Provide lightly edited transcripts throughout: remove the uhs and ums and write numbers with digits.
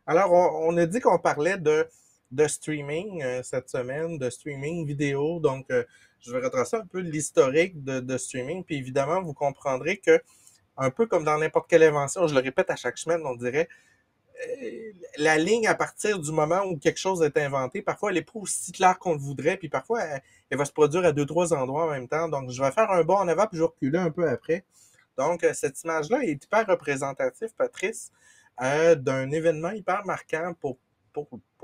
Alors, on a dit qu'on parlait de streaming cette semaine, de streaming vidéo. Donc, je vais retracer un peu l'historique de streaming. Puis évidemment, vous comprendrez que, un peu comme dans n'importe quelle invention, je le répète à chaque semaine, on dirait, la ligne à partir du moment où quelque chose est inventé, parfois elle n'est pas aussi claire qu'on le voudrait, puis parfois elle va se produire à deux, trois endroits en même temps. Donc, je vais faire un bond en avant, puis je vais reculer un peu après. Donc, cette image-là est hyper représentative, Patrice, d'un événement hyper marquant pour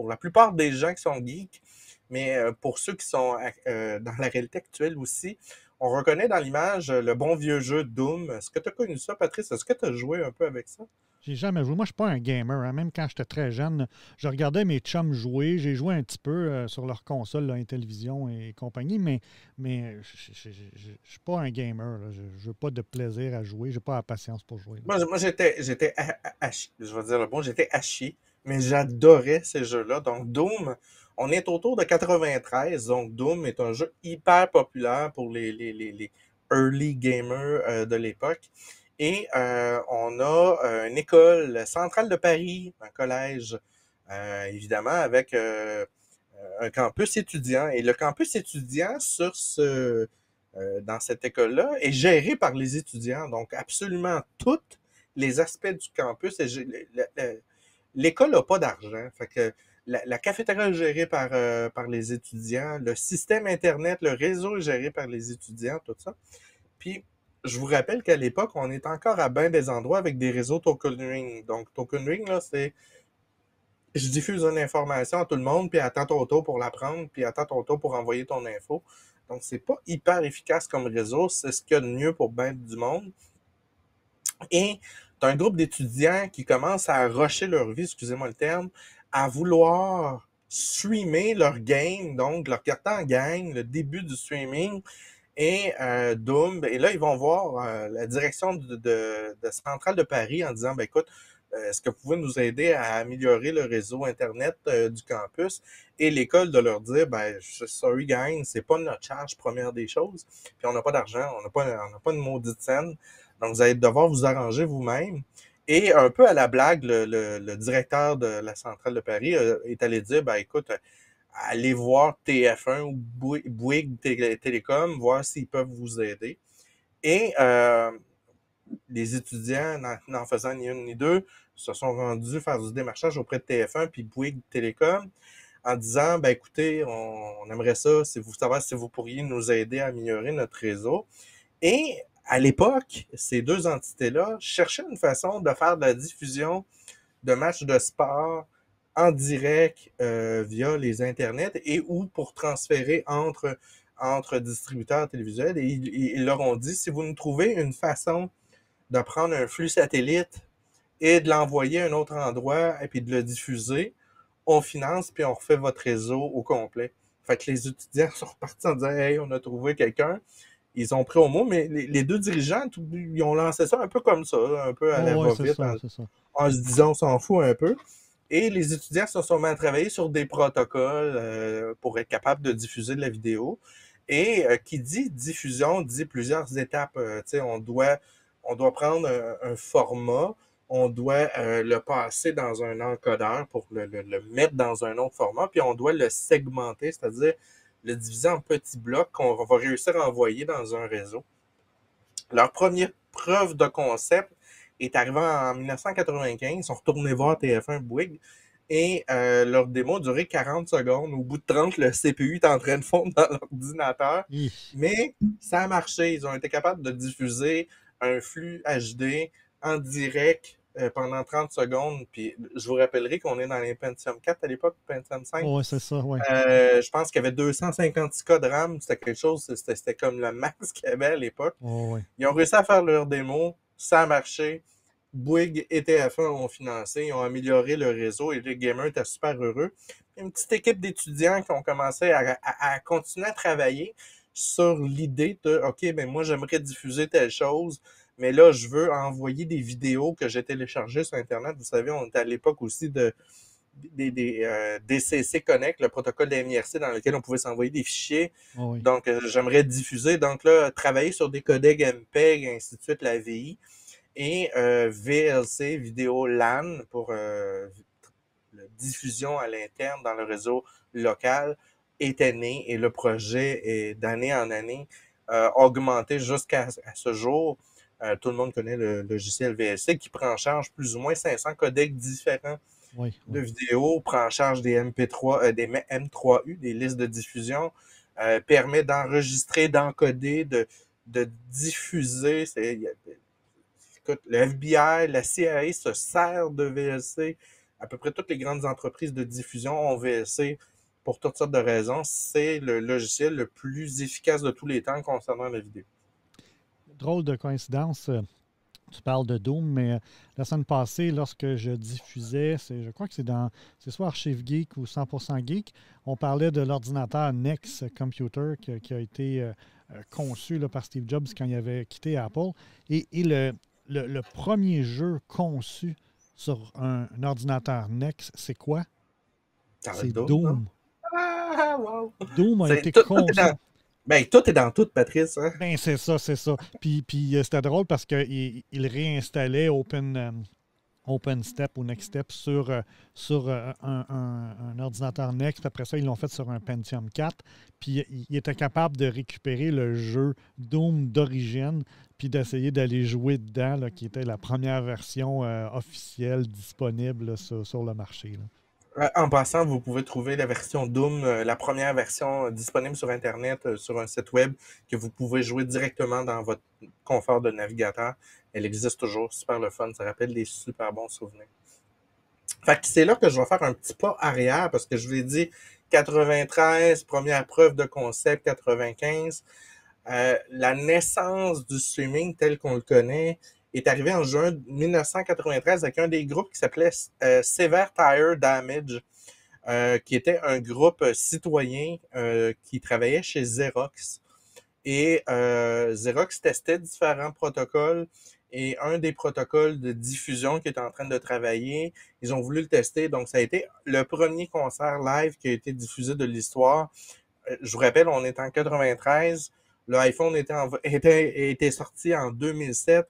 la plupart des gens qui sont geeks, mais pour ceux qui sont dans la réalité actuelle aussi. On reconnaît dans l'image le bon vieux jeu Doom. Est-ce que tu as connu ça, Patrice? Est-ce que tu as joué un peu avec ça? J'ai jamais joué. Moi, je suis pas un gamer, hein. Même quand j'étais très jeune, je regardais mes chums jouer. J'ai joué un petit peu sur leur console, là, Intellivision et compagnie, mais je ne suis pas un gamer, là. Je n'ai pas de plaisir à jouer. Je n'ai pas la patience pour jouer, là. Moi j'étais je vais dire le bon, j'étais à chier, mais j'adorais ces jeux-là. Donc, Doom, on est autour de 93. Donc, Doom est un jeu hyper populaire pour les early gamers de l'époque. Et on a une école centrale de Paris, un collège, évidemment, avec un campus étudiant. Et le campus étudiant dans cette école-là est géré par les étudiants. Donc, absolument tous les aspects du campus. L'école n'a pas d'argent. Fait que la cafétéria est gérée par les étudiants. Le système Internet, le réseau est géré par les étudiants, tout ça. Puis, je vous rappelle qu'à l'époque, on est encore à bien des endroits avec des réseaux token ring. Donc, token ring, là, c'est je diffuse une information à tout le monde, puis attends ton tour pour la prendre, puis attends ton tour pour envoyer ton info. Donc, c'est pas hyper efficace comme réseau. C'est ce qu'il y a de mieux pour bien du monde. Et tu as un groupe d'étudiants qui commencent à rusher leur vie, excusez-moi le terme, à vouloir streamer leur game, donc leur carte en gang, le début du streaming, et Doom. Et là, ils vont voir la direction de Centrale de Paris en disant, ben écoute, est-ce que vous pouvez nous aider à améliorer le réseau Internet du campus? Et l'école de leur dire, ben, sorry gang, c'est pas notre charge première des choses. Puis on n'a pas d'argent, on n'a pas une maudite scène. Donc, vous allez devoir vous arranger vous-même. Et un peu à la blague, le directeur de la centrale de Paris est allé dire, ben écoute, allez voir TF1 ou Bouygues Télécom, voir s'ils peuvent vous aider. Et les étudiants, n'en faisant ni une ni deux, se sont rendus faire du démarchage auprès de TF1 puis Bouygues Télécom en disant, ben écoutez, on aimerait ça, si vous savez si vous pourriez nous aider à améliorer notre réseau. Et à l'époque, ces deux entités-là cherchaient une façon de faire de la diffusion de matchs de sport en direct via les internets et ou pour transférer entre distributeurs télévisuels. Et ils leur ont dit, si vous nous trouvez une façon de prendre un flux satellite et de l'envoyer à un autre endroit et puis de le diffuser, on finance puis on refait votre réseau au complet. Fait que les étudiants sont repartis en disant, hey, on a trouvé quelqu'un. Ils ont pris au mot, mais les deux dirigeants, ils ont lancé ça un peu comme ça, un peu à la Oh, ouais, c'est va-vite, ça, c'est ça. en se disant on s'en fout un peu. Et les étudiants se sont mis à travailler sur des protocoles pour être capables de diffuser de la vidéo. Et qui dit diffusion dit plusieurs étapes. On doit prendre un format, on doit le passer dans un encodeur pour le mettre dans un autre format, puis on doit le segmenter, c'est-à-dire le diviser en petits blocs qu'on va réussir à envoyer dans un réseau. Leur première preuve de concept est arrivée en 1995. Ils sont retournés voir TF1 Bouygues et leur démo a duré 40 secondes. Au bout de 30, le CPU est en train de fondre dans l'ordinateur. Mais ça a marché. Ils ont été capables de diffuser un flux HD en direct pendant 30 secondes. Puis je vous rappellerai qu'on est dans les Pentium 4 à l'époque, Pentium 5. Oh, ouais, c'est ça, ouais. Je pense qu'il y avait 256 cas de RAM. C'était quelque chose, c'était comme le max qu'il y avait à l'époque. Oh, ouais. Ils ont réussi à faire leur démo, ça a marché. Bouygues et TF1 ont financé, ils ont amélioré le réseau et les gamers étaient super heureux. Une petite équipe d'étudiants qui ont commencé à continuer à travailler sur l'idée de OK, ben moi j'aimerais diffuser telle chose, mais là je veux envoyer des vidéos que j'ai téléchargées sur Internet. Vous savez, on était à l'époque aussi des DCC Connect, le protocole de MIRC dans lequel on pouvait s'envoyer des fichiers. Oh oui. Donc, j'aimerais diffuser. Donc là, travailler sur des codecs MPEG, ainsi de suite, la VI, et VLC, vidéo LAN, pour la diffusion à l'interne dans le réseau local, était né et le projet est d'année en année augmenté jusqu'à ce jour. Tout le monde connaît le logiciel VLC qui prend en charge plus ou moins 500 codecs différents Oui, de oui. vidéos, prend en charge des MP3, des M3U, des listes de diffusion, permet d'enregistrer, d'encoder, de diffuser. Écoute, le FBI, la CIA se sert de VLC. À peu près toutes les grandes entreprises de diffusion ont VLC pour toutes sortes de raisons. C'est le logiciel le plus efficace de tous les temps concernant la vidéo. Drôle de coïncidence. Tu parles de Doom, mais la semaine passée, lorsque je diffusais, je crois que c'est soit Archive Geek ou 100% Geek, on parlait de l'ordinateur Next Computer qui a été conçu là, par Steve Jobs quand il avait quitté Apple. Et le premier jeu conçu sur un ordinateur Next, c'est quoi? Ça va C'est être Doom, non? Doom. Ah, wow! Doom a été Tout est conçu. dans. Ben, tout est dans tout, Patrice. Hein? Ben, c'est ça, c'est ça. Puis c'était drôle parce qu'il réinstallait OpenStep ou NextStep sur un ordinateur Next. Puis après ça, ils l'ont fait sur un Pentium 4. Puis il était capable de récupérer le jeu Doom d'origine puis d'essayer d'aller jouer dedans, là, qui était la première version officielle disponible là, sur le marché. Là. En passant, vous pouvez trouver la version Doom, la première version disponible sur Internet, sur un site web que vous pouvez jouer directement dans votre confort de navigateur. Elle existe toujours, super le fun, ça rappelle des super bons souvenirs. Fait que c'est là que je vais faire un petit pas arrière parce que je vous ai dit 93, première preuve de concept, 95. La naissance du streaming tel qu'on le connaît est arrivée en juin 1993 avec un des groupes qui s'appelait Severe Tire Damage, qui était un groupe citoyen qui travaillait chez Xerox. Et Xerox testait différents protocoles et un des protocoles de diffusion qui était en train de travailler, ils ont voulu le tester. Donc, ça a été le premier concert live qui a été diffusé de l'histoire. Je vous rappelle, on est en 93. L'iPhone était sorti en 2007.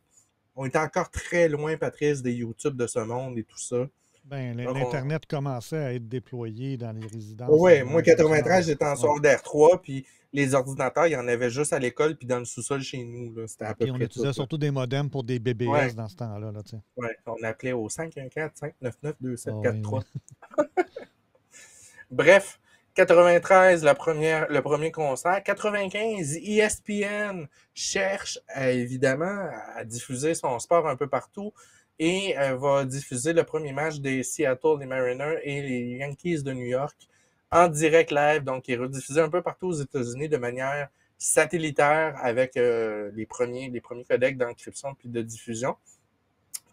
On était encore très loin, Patrice, des YouTube de ce monde et tout ça. Ben, Donc, l'Internet commençait à être déployé dans les résidences ouais, dans moi, les bâtiments. 93, j'étais en Ouais. secondaire 3, puis les ordinateurs, il y en avait juste à l'école, puis dans le sous-sol chez nous. Là. C'était à peu Puis on près tout. utilisait Là. surtout des modems pour des BBS Ouais, dans ce temps-là. Là, tu sais. ouais. On appelait au 514-599-2743. Oui, oui. Bref, 93, le premier concert. 95, ESPN cherche évidemment à diffuser son sport un peu partout et va diffuser le premier match des Seattle, les Mariners et les Yankees de New York en direct live. Donc, il est rediffusé un peu partout aux États-Unis de manière satellitaire avec les premiers codecs d'encryption puis de diffusion.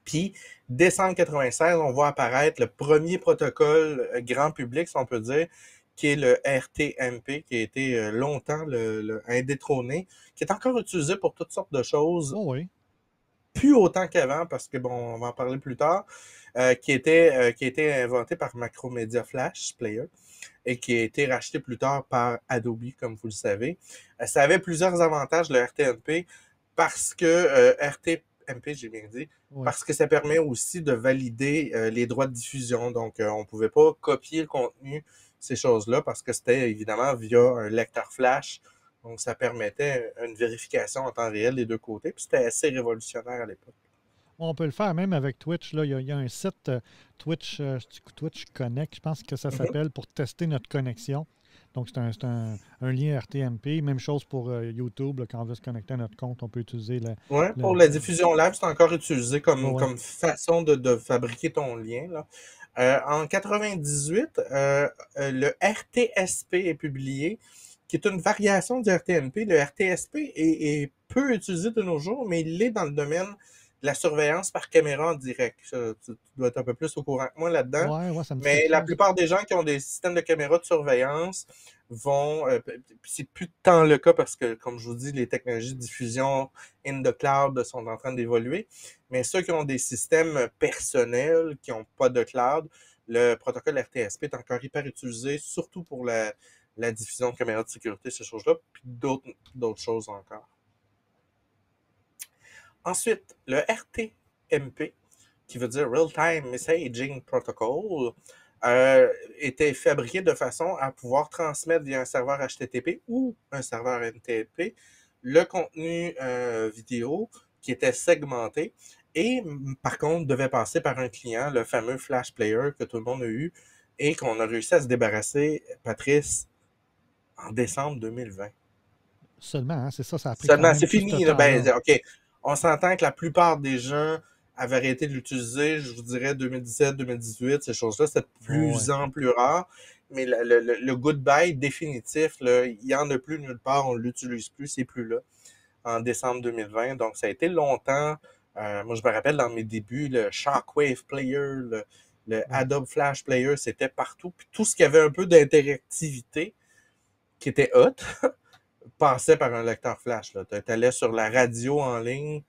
Puis, décembre 96, on voit apparaître le premier protocole grand public, si on peut dire, qui est le RTMP, qui a été longtemps le indétrôné, qui est encore utilisé pour toutes sortes de choses, Oh, oui. plus autant qu'avant, parce que, bon, on va en parler plus tard, qui a été inventé par Macromedia Flash Player et qui a été racheté plus tard par Adobe, comme vous le savez. Ça avait plusieurs avantages, le RTMP, parce que RTMP, j'ai bien dit, Oui. parce que ça permet aussi de valider les droits de diffusion. Donc, on ne pouvait pas copier le contenu, ces choses-là, parce que c'était évidemment via un lecteur flash. Donc, ça permettait une vérification en temps réel des deux côtés. Puis, c'était assez révolutionnaire à l'époque. On peut le faire même avec Twitch. Là. Il y a un site Twitch Connect, je pense que ça Mhm. s'appelle, pour tester notre connexion. Donc, c'est un lien RTMP. Même chose pour YouTube. Là, quand on veut se connecter à notre compte, on peut utiliser Ouais, le- pour la diffusion live, c'est encore utilisé ouais, ouais. comme façon de fabriquer ton lien. Là. En 98, le RTSP est publié, qui est une variation du RTMP. Le RTSP est peu utilisé de nos jours, mais il est dans le domaine la surveillance par caméra en direct. Tu dois être un peu plus au courant que moi là-dedans. Ouais, ouais, ça me dit quelque Mais la chose. plupart des gens qui ont des systèmes de caméra de surveillance vont. C'est plus tant le cas parce que, comme je vous dis, les technologies de diffusion in the cloud sont en train d'évoluer. Mais ceux qui ont des systèmes personnels, qui n'ont pas de cloud, le protocole RTSP est encore hyper utilisé, surtout pour la diffusion de caméras de sécurité, ces choses-là, puis d'autres choses encore. Ensuite, le RTMP, qui veut dire Real-Time Messaging Protocol, était fabriqué de façon à pouvoir transmettre via un serveur HTTP ou un serveur NTP le contenu vidéo qui était segmenté et par contre devait passer par un client, le fameux Flash Player que tout le monde a eu et qu'on a réussi à se débarrasser, Patrice, en décembre 2020. Seulement, hein, c'est ça, ça a pris quand Seulement, même c'est tout ce fini. Là, ben, temps-là. OK. On s'entend que la plupart des gens avaient arrêté de l'utiliser, je vous dirais 2017, 2018, ces choses-là, c'est de Oh, ouais. plus en plus rare. Mais le goodbye définitif, là, il n'y en a plus nulle part, on ne l'utilise plus, c'est plus là, en décembre 2020. Donc, ça a été longtemps. Moi, je me rappelle dans mes débuts, le Shockwave Player, le Ouais. Adobe Flash Player, c'était partout. Puis tout ce qui avait un peu d'interactivité, qui était hot, passait par un lecteur flash. Tu allais sur la radio en ligne,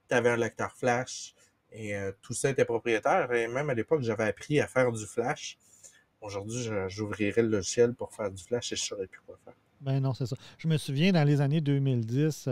tu avais un lecteur flash et tout ça était propriétaire. Et même à l'époque, j'avais appris à faire du flash. Aujourd'hui, j'ouvrirais le logiciel pour faire du flash et je ne saurais plus quoi faire. Ben non, c'est ça. Je me souviens, dans les années 2010,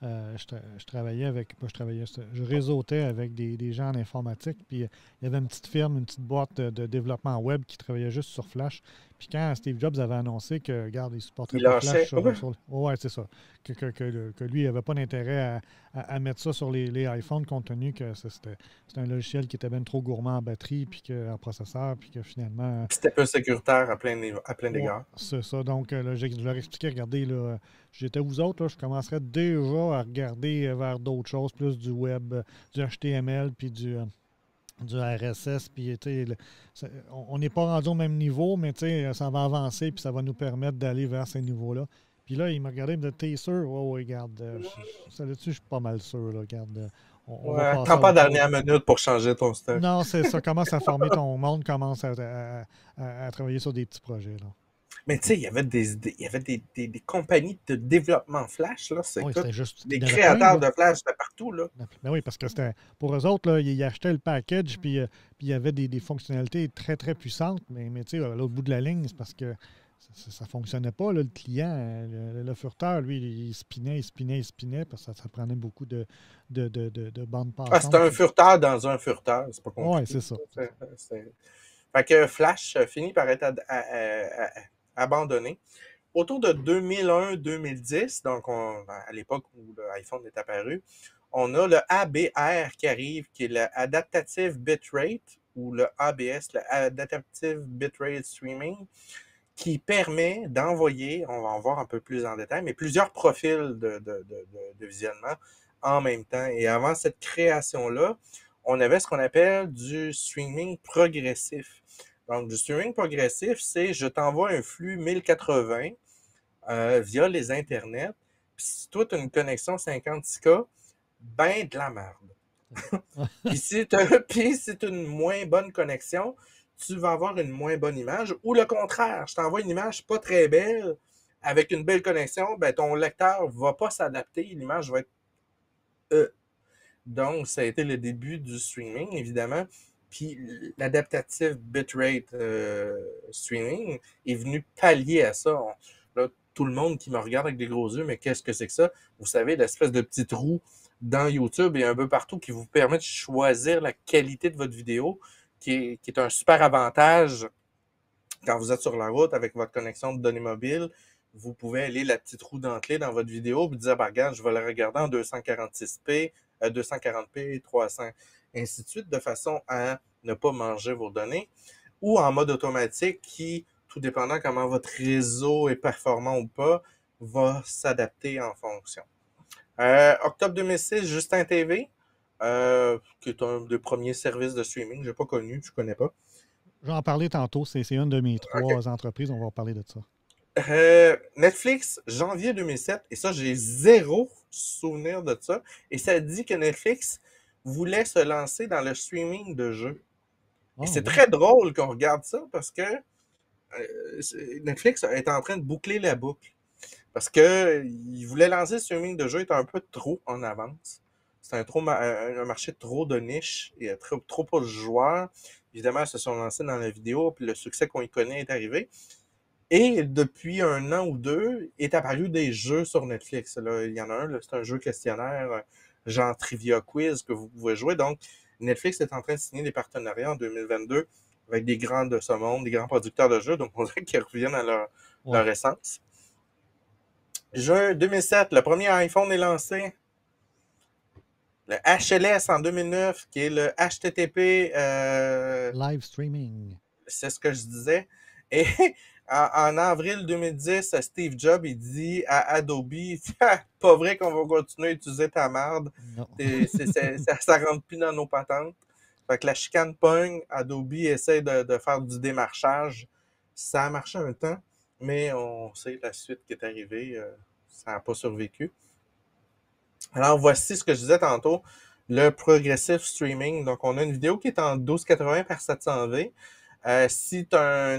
je travaillais avec, pas je travaillais, je réseautais avec des gens en informatique, puis il y avait une petite firme, une petite boîte de développement web qui travaillait juste sur Flash. Puis quand Steve Jobs avait annoncé que, regarde, il ne supporterait Il pas Flash lâchait. Ouais. oh, ouais, c'est ça. Que lui, il n'avait pas d'intérêt à mettre ça sur les iPhones, compte tenu que c'était un logiciel qui était bien trop gourmand en batterie, puis en processeur, puis que finalement, C'était peu sécuritaire à plein ouais, d'égards. c'est ça. Donc, là, je leur expliquais, regardez, là, j'étais vous autres, là, je commencerais déjà à regarder vers d'autres choses, plus du web, du HTML, puis du RSS, puis on n'est pas rendu au même niveau, mais ça va avancer, puis ça va nous permettre d'aller vers ces niveaux-là. Puis là, il m'a regardé, il me dit, t'es sûr? Ouais, ouais, regarde, ça là-dessus, je suis pas mal sûr, là, regarde, on va Ouais, passer attends à pas autre dernière chose. minute pour changer ton stock. Non, c'est ça, commence à former ton monde, commence à travailler sur des petits projets, là. Mais tu sais, il y avait des compagnies de développement Flash, là. C'est Oui, tout. c'était juste. Il Des y en avait plein, créateurs là. de Flash de partout, là. Ben oui, parce que c'était. Pour eux autres, là, ils achetaient le package, puis il y avait des fonctionnalités très, très puissantes, mais tu sais, à l'autre bout de la ligne, c'est parce que ça ne fonctionnait pas, là, le client. Le furteur, lui, il spinait, parce que ça prenait beaucoup de bandes Ah, c'est passantes. un Puis... furteur dans un furteur, c'est pas Oui, compliqué. c'est ça. Fait que Flash finit par être abandonné. Autour de 2001-2010, donc à l'époque où l'iPhone est apparu, on a le ABR qui arrive, qui est le Adaptative Bitrate, ou le ABS, le Adaptative Bitrate Streaming, qui permet d'envoyer, on va en voir un peu plus en détail, mais plusieurs profils de visionnement en même temps. Et avant cette création-là, on avait ce qu'on appelle du streaming progressif. Donc, du streaming progressif, c'est je t'envoie un flux 1080 via les internets. Puis si toi, tu as une connexion 56K, ben de la merde. Puis si tu as une moins bonne connexion, tu vas avoir une moins bonne image. Ou le contraire, je t'envoie une image pas très belle avec une belle connexion, ben ton lecteur ne va pas s'adapter, l'image va être donc, ça a été le début du streaming, évidemment. Puis l'adaptative bitrate streaming est venu pallier à ça. Là, tout le monde qui me regarde avec des gros yeux, mais qu'est-ce que c'est que ça? Vous savez, l'espèce de petit trou dans YouTube et un peu partout qui vous permet de choisir la qualité de votre vidéo, qui est un super avantage quand vous êtes sur la route avec votre connexion de données mobiles. Vous pouvez aller la petite roue dentelée dans votre vidéo et dire, bah, regarde, je vais la regarder en 246p, 240p, 300, ainsi de suite, de façon à ne pas manger vos données, ou en mode automatique qui, tout dépendant comment votre réseau est performant ou pas, va s'adapter en fonction. Octobre 2006, Justin TV, qui est un des premiers services de streaming, je n'ai pas connu, je ne connais pas. Je vais en parler tantôt. C'est une de mes OK. 3 entreprises. On va en parler de ça. Netflix, janvier 2007, et ça, j'ai zéro souvenir de ça. Et ça dit que Netflix voulait se lancer dans le streaming de jeux. Et Ah, c'est ouais. très drôle qu'on regarde ça parce que Netflix est en train de boucler la boucle. Parce que il voulait lancer le streaming de jeux, il était un peu trop en avance. C'est un marché trop de niche et trop pour le joueur. Évidemment, ils se sont lancés dans la vidéo, puis le succès qu'on y connaît est arrivé. Et depuis un an ou deux, est apparu des jeux sur Netflix. Là, il y en a un, c'est un jeu questionnaire, genre Trivia Quiz que vous pouvez jouer. Donc, Netflix est en train de signer des partenariats en 2022 avec des grands de ce monde, des grands producteurs de jeux. Donc, on dirait qu'ils reviennent à Ouais. leur essence. Juin 2007, le premier iPhone est lancé. Le HLS en 2009, qui est le HTTP, Live streaming. c'est ce que je disais. Et en avril 2010, Steve Jobs, il dit à Adobe, pas vrai qu'on va continuer à utiliser ta merde. Non. Ça rentre plus dans nos patentes. Fait que la chicane pogne, Adobe essaie de faire du démarchage. Ça a marché un temps, mais on sait la suite qui est arrivée. Ça n'a pas survécu. Alors, voici ce que je disais tantôt, le progressive streaming. Donc, on a une vidéo qui est en 1280 par 720. Si tu as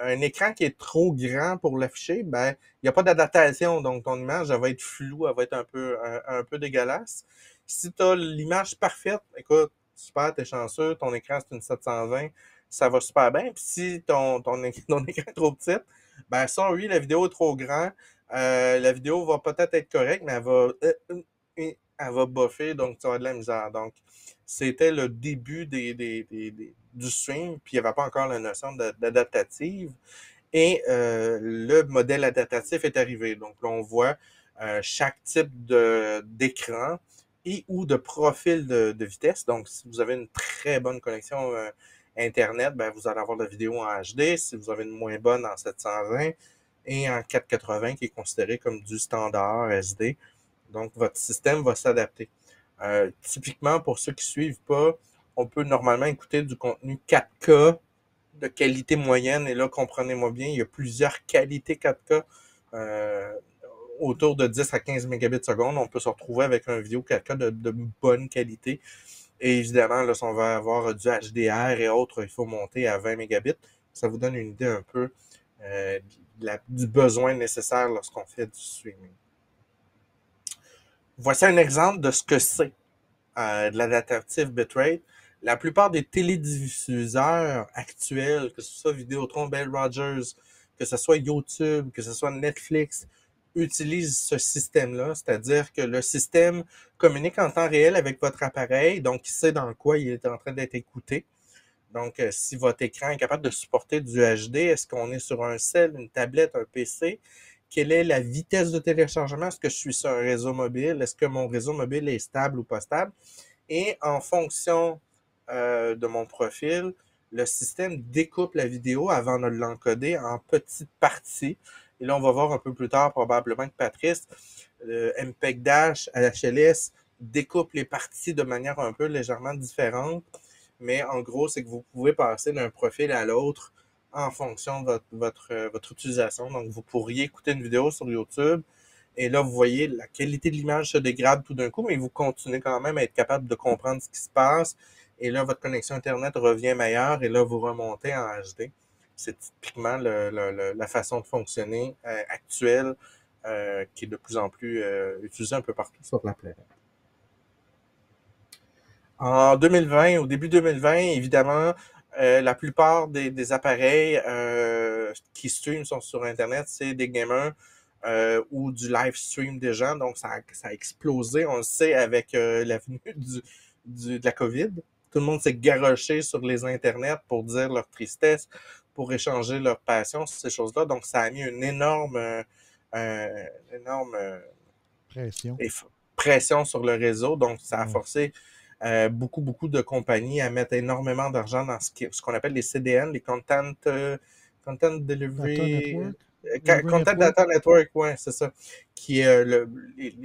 un écran qui est trop grand pour l'afficher, ben, il n'y a pas d'adaptation. Donc, ton image, elle va être floue, elle va être un peu dégueulasse. Si tu as l'image parfaite, écoute, super, t'es chanceux, ton écran, c'est une 720, ça va super bien. Puis si ton écran est trop petit, ben, sorry, la vidéo est trop grande. La vidéo va peut-être être correcte, mais elle va buffer, donc tu vas avoir de la misère. Donc, c'était le début du stream, puis il n'y avait pas encore la notion d'adaptative. Et le modèle adaptatif est arrivé. Donc là, on voit chaque type d'écran et ou de profil de vitesse. Donc, si vous avez une très bonne connexion Internet, ben, vous allez avoir la vidéo en HD. Si vous avez une moins bonne en 720 et en 480, qui est considéré comme du standard SD, donc, votre système va s'adapter. Typiquement, pour ceux qui ne suivent pas, on peut normalement écouter du contenu 4K de qualité moyenne. Et là, comprenez-moi bien, il y a plusieurs qualités 4K. Euh, Autour de 10 à 15 mégabits seconde, on peut se retrouver avec un vidéo 4K de bonne qualité. Et évidemment, là, si on va avoir du HDR et autres, il faut monter à 20 mégabits. Ça vous donne une idée un peu du besoin nécessaire lorsqu'on fait du streaming. Voici un exemple de ce que c'est de l'adaptative bitrate. La plupart des télédiffuseurs actuels, que ce soit Vidéotron, Bell Rogers, que ce soit YouTube, que ce soit Netflix, utilisent ce système-là, c'est-à-dire que le système communique en temps réel avec votre appareil, donc il sait dans quoi il est en train d'être écouté. Donc, si votre écran est capable de supporter du HD, est-ce qu'on est sur un cell, une tablette, un PC? Quelle est la vitesse de téléchargement? Est-ce que je suis sur un réseau mobile? Est-ce que mon réseau mobile est stable ou pas stable? Et en fonction de mon profil, le système découpe la vidéo avant de l'encoder en petites parties. Et là, on va voir un peu plus tard probablement que Patrice, le MPEG Dash à HLS découpe les parties de manière un peu légèrement différente. Mais en gros, c'est que vous pouvez passer d'un profil à l'autre en fonction de votre utilisation. Donc, vous pourriez écouter une vidéo sur YouTube et là, vous voyez, la qualité de l'image se dégrade tout d'un coup, mais vous continuez quand même à être capable de comprendre ce qui se passe. Et là, votre connexion Internet revient meilleure et là, vous remontez en HD. C'est typiquement la façon de fonctionner actuelle qui est de plus en plus utilisée un peu partout sur la planète. En 2020, au début 2020, évidemment, la plupart des appareils qui streament sont sur Internet, c'est des gamers ou du live stream des gens. Donc, ça a explosé, on le sait, avec la venue de la COVID. Tout le monde s'est garoché sur les internets pour dire leur tristesse, pour échanger leur passion, ces choses-là. Donc, ça a mis une énorme, énorme Pression. pression sur le réseau. Donc, ça a Ouais. forcé beaucoup de compagnies à mettre énormément d'argent dans ce qu'on appelle les CDN, les Content Data Delivery, Network? Delivery Content Network? Data Network, ouais, c'est ça, qui est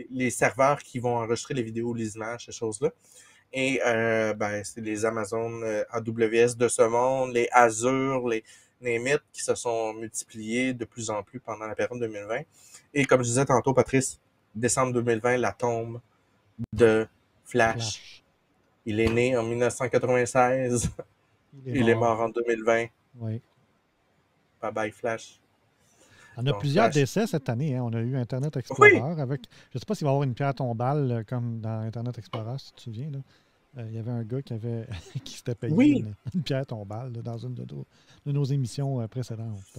les serveurs qui vont enregistrer les vidéos, les images, ces choses-là. Et ben, c'est les Amazon AWS de ce monde, les Azure, les mythes qui se sont multipliés de plus en plus pendant la période 2020. Et comme je disais tantôt, Patrice, décembre 2020, la tombe de Flash Flash. Il est né en 1996. Il est Il est mort mort. en 2020. Oui. Bye bye Flash. On a Donc plusieurs Flash. décès cette année. Hein. On a eu Internet Oui, Explorer avec. Je ne sais pas s'il va y avoir une pierre tombale comme dans Internet Explorer, si tu te souviens. Là. Il y avait un gars qui s'était payé oui, une pierre tombale là, dans une de nos émissions précédentes.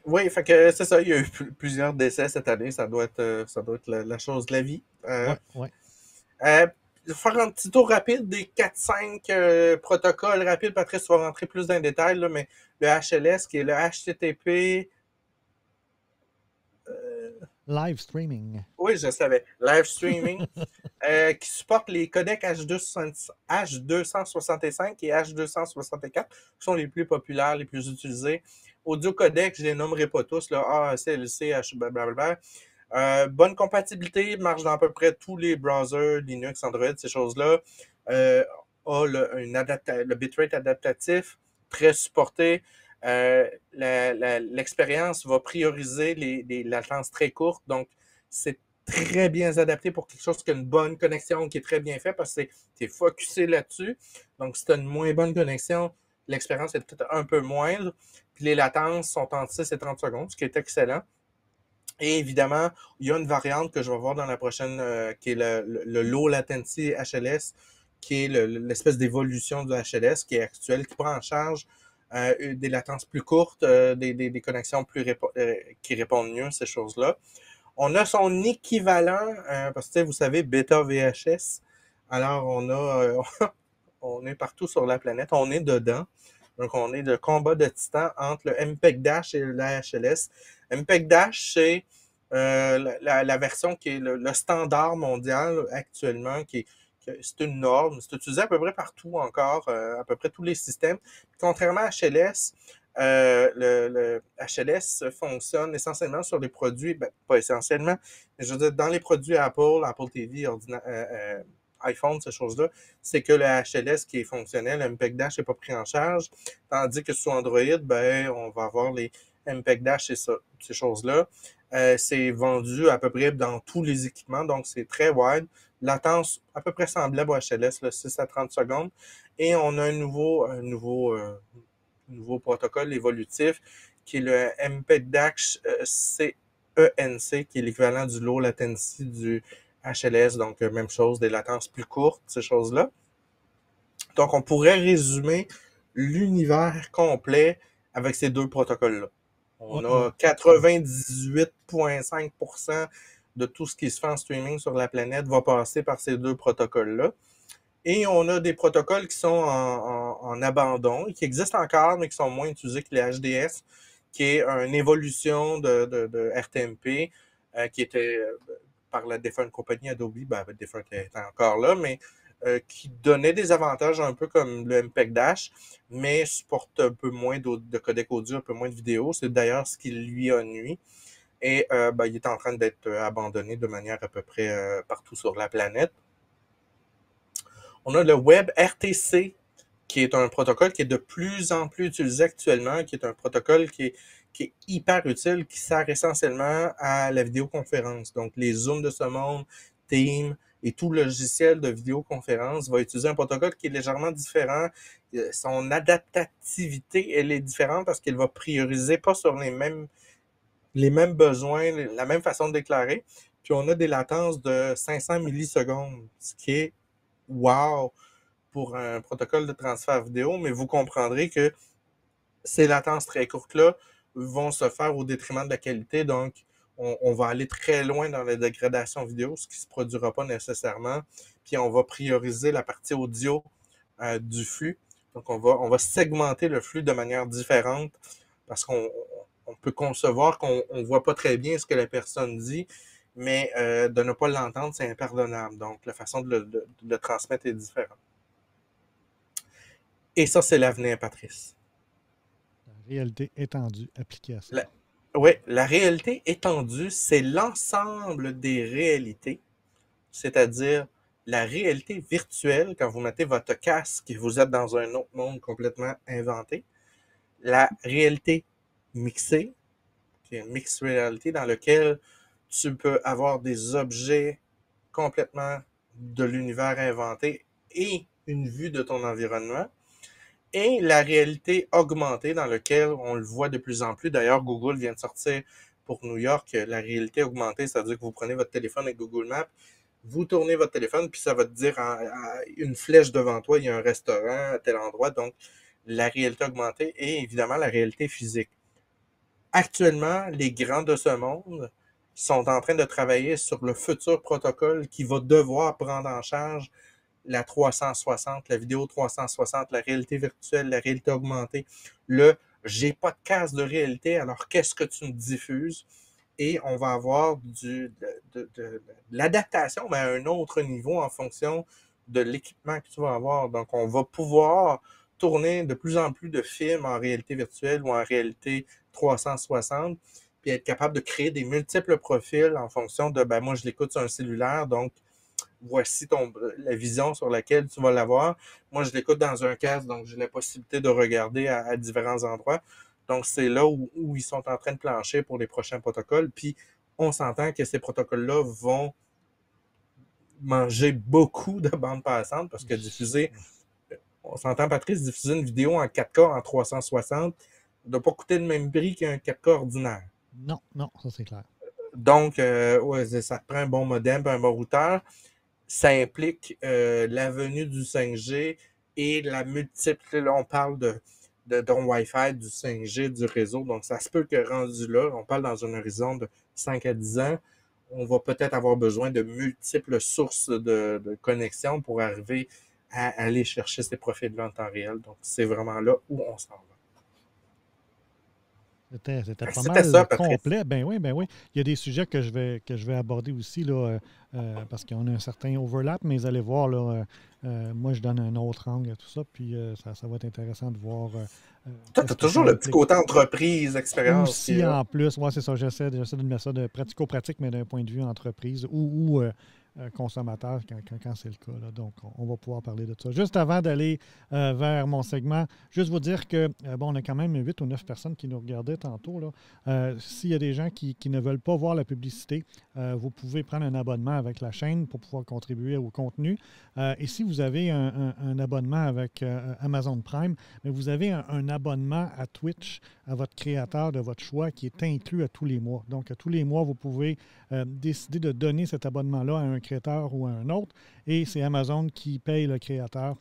oui. Fait que c'est ça. Il y a eu plusieurs décès cette année. Ça doit être la chose de la vie. Oui, oui. Euh, Faire un petit tour rapide des 4-5 protocoles rapides. Patrice va rentrer plus dans les détails, là, mais le HLS, qui est le HTTP. Live streaming. Oui, je savais. Live streaming. Qui supporte les codecs H265 et H264, qui sont les plus populaires, les plus utilisés. Audio codec, je ne les nommerai pas tous, là, ACLC, H, blablabla. Bonne compatibilité, marche dans à peu près tous les browsers, Linux, Android, ces choses-là. A le bitrate adaptatif, très supporté. L'expérience va prioriser les latences très courtes, donc c'est très bien adapté pour quelque chose qui a une bonne connexion, qui est très bien fait parce que tu es focusé là-dessus. Donc, si tu as une moins bonne connexion, l'expérience est peut-être un peu moindre. Puis les latences sont entre 6 et 30 secondes, ce qui est excellent. Et évidemment, il y a une variante que je vais voir dans la prochaine, qui est le Low Latency HLS, qui est l'espèce d'évolution du HLS qui est actuel, qui prend en charge des latences plus courtes, des connexions qui répondent mieux, ces choses-là. On a son équivalent, parce que vous savez, Beta VHS. Alors, on est partout sur la planète, on est dedans. Donc, on est de combat de titans entre le MPEG Dash et le HLS. MPEG Dash, c'est la version qui est le standard mondial actuellement, c'est une norme, c'est utilisé à peu près partout encore, à peu près tous les systèmes. Contrairement à HLS, le HLS fonctionne essentiellement sur les produits, ben, pas essentiellement, mais je veux dire, dans les produits Apple TV, iPhone, ces choses-là, c'est que le HLS qui est fonctionnel, le MPEG Dash n'est pas pris en charge, tandis que sur Android, ben, on va avoir les MPEG Dash et ces choses-là. C'est vendu à peu près dans tous les équipements, donc c'est très wide. Latence à peu près semblable au HLS, là, 6 à 30 secondes. Et on a nouveau protocole évolutif qui est le MPEG Dash CENC, qui est l'équivalent du low latency du HLS, donc même chose, des latences plus courtes, ces choses-là. Donc, on pourrait résumer l'univers complet avec ces deux protocoles-là. On a 98,5% de tout ce qui se fait en streaming sur la planète va passer par ces deux protocoles-là. Et on a des protocoles qui sont en abandon, qui existent encore, mais qui sont moins utilisés que les HDS, qui est une évolution de RTMP, qui était par la défunte compagnie Adobe, ben, défunte est encore là, mais qui donnait des avantages un peu comme le MPEG Dash, mais supporte un peu moins de codec audio, un peu moins de vidéo. C'est d'ailleurs ce qui lui a nuit. Et ben, il est en train d'être abandonné de manière à peu près partout sur la planète. On a le WebRTC, qui est un protocole qui est de plus en plus utilisé actuellement, qui est un protocole qui est hyper utile, qui sert essentiellement à la vidéoconférence. Donc, les Zooms de ce monde, Teams et tout logiciel de vidéoconférence va utiliser un protocole qui est légèrement différent. Son adaptativité, elle est différente parce qu'elle va prioriser pas sur les mêmes besoins, la même façon de déclarer. Puis, on a des latences de 500 millisecondes, ce qui est wow pour un protocole de transfert vidéo, mais vous comprendrez que ces latences très courtes-là vont se faire au détriment de la qualité. Donc, on va aller très loin dans la dégradation vidéo, ce qui ne se produira pas nécessairement. Puis, on va prioriser la partie audio du flux. Donc, on va segmenter le flux de manière différente parce qu'on peut concevoir qu'on ne voit pas très bien ce que la personne dit, mais de ne pas l'entendre, c'est impardonnable. Donc, la façon de le transmettre est différente. Et ça, c'est l'avenir, Patrice. La réalité étendue appliquée à ça. Oui, la réalité étendue, c'est l'ensemble des réalités, c'est-à-dire la réalité virtuelle, quand vous mettez votre casque et vous êtes dans un autre monde complètement inventé, la réalité mixée, qui est une mixed reality, dans laquelle tu peux avoir des objets complètement de l'univers inventé et une vue de ton environnement. Et la réalité augmentée dans laquelle on le voit de plus en plus. D'ailleurs, Google vient de sortir pour New York la réalité augmentée, c'est-à-dire que vous prenez votre téléphone avec Google Maps, vous tournez votre téléphone, puis ça va te dire une flèche devant toi, il y a un restaurant à tel endroit. Donc, la réalité augmentée et évidemment la réalité physique. Actuellement, les grands de ce monde sont en train de travailler sur le futur protocole qui va devoir prendre en charge la 360, la vidéo 360, la réalité virtuelle, la réalité augmentée, le j'ai pas de casque de réalité, alors qu'est-ce que tu me diffuses? Et on va avoir de l'adaptation, mais à un autre niveau en fonction de l'équipement que tu vas avoir. Donc, on va pouvoir tourner de plus en plus de films en réalité virtuelle ou en réalité 360, puis être capable de créer des multiples profils en fonction de, ben moi, je l'écoute sur un cellulaire, donc voici la vision sur laquelle tu vas l'avoir. Moi, je l'écoute dans un casque, donc j'ai la possibilité de regarder à différents endroits. Donc, c'est là où ils sont en train de plancher pour les prochains protocoles. Puis, on s'entend que ces protocoles-là vont manger beaucoup de bandes passantes parce que diffuser, on s'entend, Patrice, diffuser une vidéo en 4K en 360 ne doit pas coûter le même prix qu'un 4K ordinaire. Non, non, ça c'est clair. Donc, ouais, ça prend un bon modem, un bon routeur. Ça implique la venue du 5G et la multiple. Là, on parle de ton Wi-Fi, du 5G, du réseau. Donc, ça se peut que rendu là, on parle dans un horizon de 5 à 10 ans, on va peut-être avoir besoin de multiples sources de connexion pour arriver à aller chercher ces profils-là en temps réel. Donc, c'est vraiment là où on s'en va. C'était pas C'était ça, mal Patrice. complet. Ben oui, ben oui. Il y a des sujets que je vais aborder aussi, là, parce qu'on a un certain overlap, mais vous allez voir, là, moi, je donne un autre angle à tout ça, puis ça va être intéressant de voir Toi, tu as qu'est-ce que ça toujours le petit implique. côté entreprise, expérience qui est Aussi, là. en plus, moi, c'est ça, j'essaie de mettre ça de pratico-pratique, mais d'un point de vue entreprise ou consommateur quand c'est le cas. Là. Donc, on va pouvoir parler de ça. Juste avant d'aller vers mon segment, juste vous dire que, bon, on a quand même 8 ou 9 personnes qui nous regardaient tantôt. Là. S'il y a des gens qui ne veulent pas voir la publicité, vous pouvez prendre un abonnement avec la chaîne pour pouvoir contribuer au contenu. Et si vous avez un abonnement avec Amazon Prime, mais vous avez un abonnement à Twitch à votre créateur de votre choix qui est inclus à tous les mois. Donc, à tous les mois, vous pouvez décider de donner cet abonnement-là à un créateur ou à un autre et c'est Amazon qui paye le créateur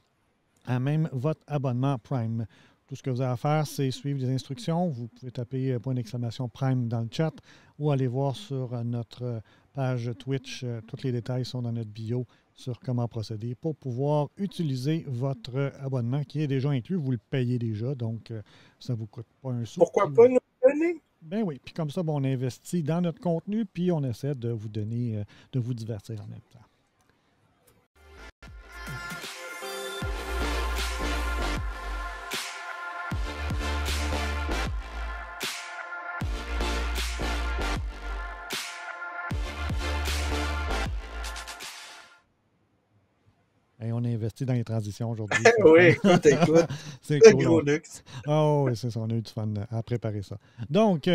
à même votre abonnement Prime. Tout ce que vous avez à faire, c'est suivre les instructions. Vous pouvez taper point d'exclamation Prime dans le chat ou aller voir sur notre page Twitch. Tous les détails sont dans notre bio sur comment procéder pour pouvoir utiliser votre abonnement qui est déjà inclus. Vous le payez déjà, donc ça ne vous coûte pas un sou. Pourquoi pas nous donner? Ben oui, puis comme ça, ben, on investit dans notre contenu, puis on essaie de vous donner, de vous divertir en même temps. Et on a investi dans les transitions aujourd'hui. Oui, écoute, C'est le cool. gros luxe. Oh, oui, c'est ça. On a eu du fun à préparer ça. Donc,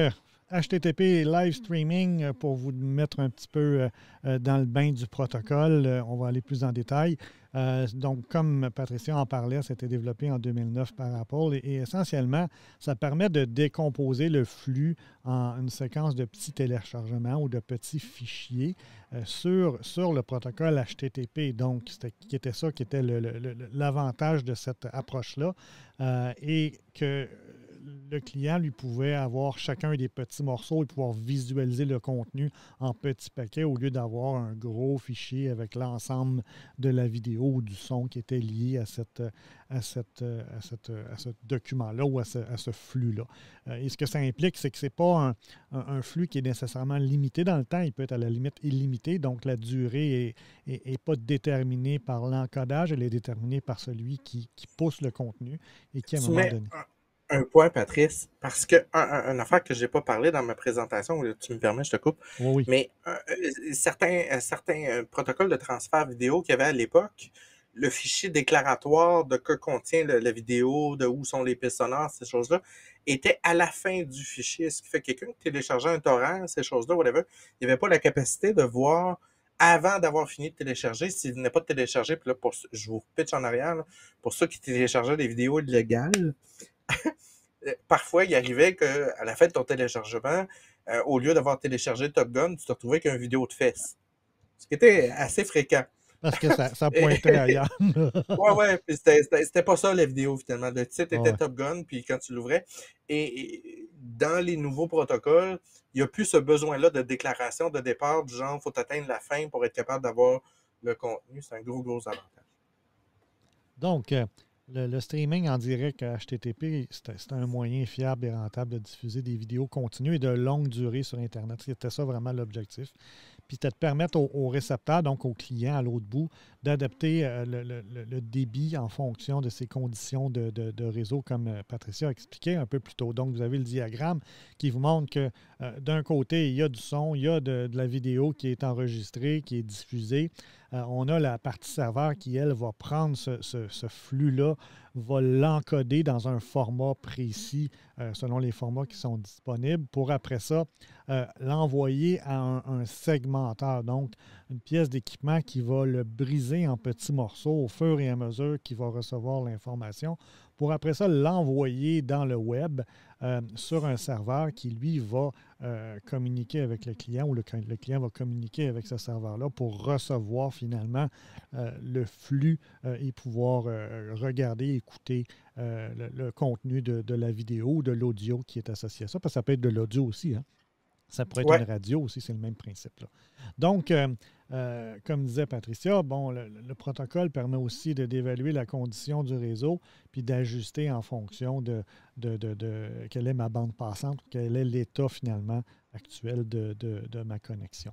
HTTP live streaming pour vous mettre un petit peu dans le bain du protocole. On va aller plus en détail. Donc, comme Patricia en parlait, c'était développé en 2009 par Apple et essentiellement, ça permet de décomposer le flux en une séquence de petits téléchargements ou de petits fichiers sur le protocole HTTP. Donc, qui était ça qui était l'avantage de cette approche-là et que le client, lui, pouvait avoir chacun des petits morceaux et pouvoir visualiser le contenu en petits paquets au lieu d'avoir un gros fichier avec l'ensemble de la vidéo ou du son qui était lié à ce document-là ou à ce flux-là. Et ce que ça implique, c'est que ce n'est pas un flux qui est nécessairement limité dans le temps. Il peut être à la limite illimité. Donc, la durée n'est pas déterminée par l'encodage. Elle est déterminée par celui qui pousse le contenu et qui, à un Tu moment mets donné, un point, Patrice, parce que une affaire que je n'ai pas parlé dans ma présentation, tu me permets, je te coupe, oui, oui. mais certains protocoles de transfert vidéo qu'il y avait à l'époque, le fichier déclaratoire de que contient la vidéo, de où sont les pistes sonores, ces choses-là, était à la fin du fichier. Ce qui fait que quelqu'un qui téléchargeait un torrent, ces choses-là, whatever, il n'y avait pas la capacité de voir avant d'avoir fini de télécharger, s'il n'est pas téléchargé, puis là, je vous pitch en arrière, là, pour ceux qui téléchargeaient des vidéos illégales, parfois, il arrivait qu'à la fin de ton téléchargement, au lieu d'avoir téléchargé Top Gun, tu te retrouvais avec une vidéo de fesses. Ce qui était assez fréquent. Parce que ça pointait ailleurs. Ouais, puis c'était pas ça la vidéo finalement. Le titre était Ouais. Top Gun, puis quand tu l'ouvrais, dans les nouveaux protocoles, il n'y a plus ce besoin-là de déclaration de départ du genre, faut atteindre la fin pour être capable d'avoir le contenu. C'est un gros avantage. Donc, le streaming en direct HTTP, c'est un moyen fiable et rentable de diffuser des vidéos continues et de longue durée sur Internet. C'était ça vraiment l'objectif. Puis c'était de permettre aux récepteurs, donc aux clients à l'autre bout, d'adapter le débit en fonction de ces conditions de réseau, comme Patricia a expliqué un peu plus tôt. Donc, vous avez le diagramme qui vous montre que d'un côté, il y a du son, il y a de la vidéo qui est enregistrée, qui est diffusée. On a la partie serveur qui, elle, va prendre ce flux-là, va l'encoder dans un format précis selon les formats qui sont disponibles pour après ça l'envoyer à un segmenteur, donc une pièce d'équipement qui va le briser en petits morceaux au fur et à mesure qu'il va recevoir l'information pour après ça l'envoyer dans le web sur un serveur qui, lui, va communiquer avec le client ou le client va communiquer avec ce serveur-là pour recevoir finalement le flux et pouvoir regarder, écouter le contenu de la vidéo ou de l'audio qui est associé à ça, parce que ça peut être de l'audio aussi, hein? Ça pourrait être Ouais. une radio aussi, c'est le même principe, là. Donc, comme disait Patricia, bon, le protocole permet aussi d'évaluer la condition du réseau puis d'ajuster en fonction de quelle est ma bande passante, quel est l'état finalement actuel de ma connexion.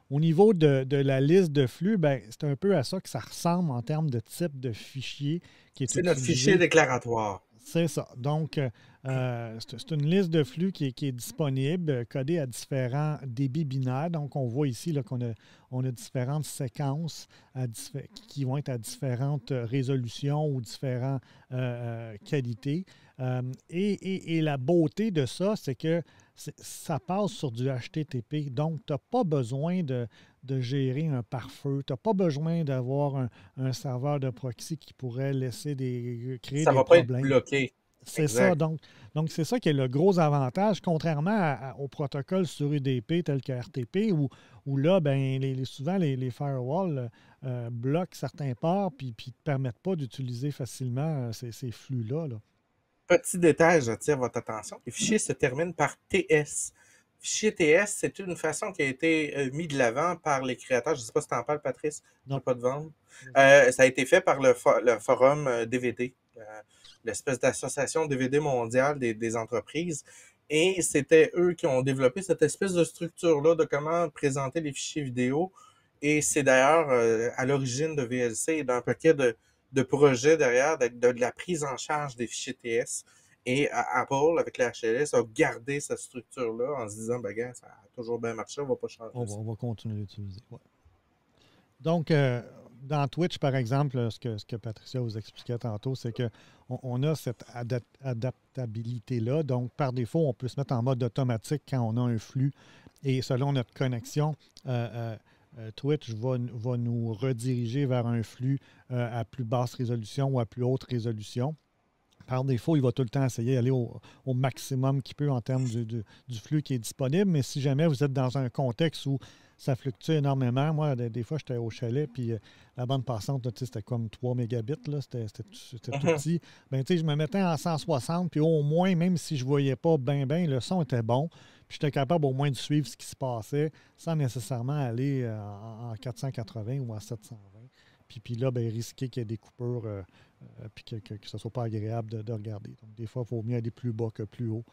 Au niveau de la liste de flux, ben, c'est un peu à ça que ça ressemble en termes de type de fichier qui est C'est notre fichier utilisé. déclaratoire. C'est ça. Donc, c'est une liste de flux qui est disponible, codée à différents débits binaires. Donc, on voit ici là, on a différentes séquences qui vont être à différentes résolutions ou différentes qualités. Et la beauté de ça, c'est que ça passe sur du HTTP. Donc, tu n'as pas besoin de gérer un pare-feu. Tu n'as pas besoin d'avoir un serveur de proxy qui pourrait créer Ça des va pas être problèmes. bloqué. C'est ça. Exact. Donc c'est ça qui est le gros avantage, contrairement au protocole sur UDP tel que RTP, où là, ben, souvent les firewalls bloquent certains ports puis ne te permettent pas d'utiliser facilement ces flux-là, là. Petit détail, j'attire votre attention. Les fichiers se terminent par TS. Fichier TS, c'est une façon qui a été mise de l'avant par les créateurs. Je ne sais pas si tu en parles, Patrice. Je ne Non. veux pas te vendre. Ça a été fait par le forum DVD, l'espèce d'association DVD mondiale des entreprises. Et c'était eux qui ont développé cette espèce de structure-là de comment présenter les fichiers vidéo. Et c'est d'ailleurs à l'origine de VLC et d'un paquet de projets derrière, de la prise en charge des fichiers TS. Et Apple, avec la HLS, a gardé cette structure-là en se disant, ben, gars, ça a toujours bien marché, on va pas changer ça. On va continuer d'utiliser. Ouais. Donc, dans Twitch, par exemple, ce que Patricia vous expliquait tantôt, c'est qu'on a cette adaptabilité-là. Donc, par défaut, on peut se mettre en mode automatique quand on a un flux. Et selon notre connexion, Twitch va nous rediriger vers un flux à plus basse résolution ou à plus haute résolution. Par défaut, il va tout le temps essayer d'aller au maximum qu'il peut en termes du flux qui est disponible. Mais si jamais vous êtes dans un contexte où ça fluctue énormément, moi, des fois, j'étais au chalet, puis la bande passante, là, c'était comme 3 mégabits, c'était tout petit. Ben, je me mettais en 160, puis au moins, même si je ne voyais pas bien, le son était bon. Puis j'étais capable au moins de suivre ce qui se passait sans nécessairement aller en 480 ou en 720. Puis là, ben, risquer qu'il y ait des coupures puis que ce ne soit pas agréable de regarder. Donc, des fois, il vaut mieux aller plus bas que plus haut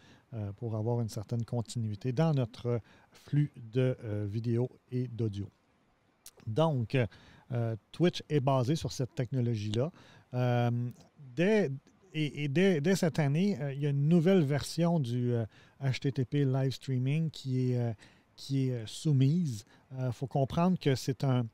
pour avoir une certaine continuité dans notre flux de vidéo et d'audio. Donc, Twitch est basé sur cette technologie-là. Dès cette année, il y a une nouvelle version du HTTP Live Streaming qui est soumise. Il faut comprendre que c'est un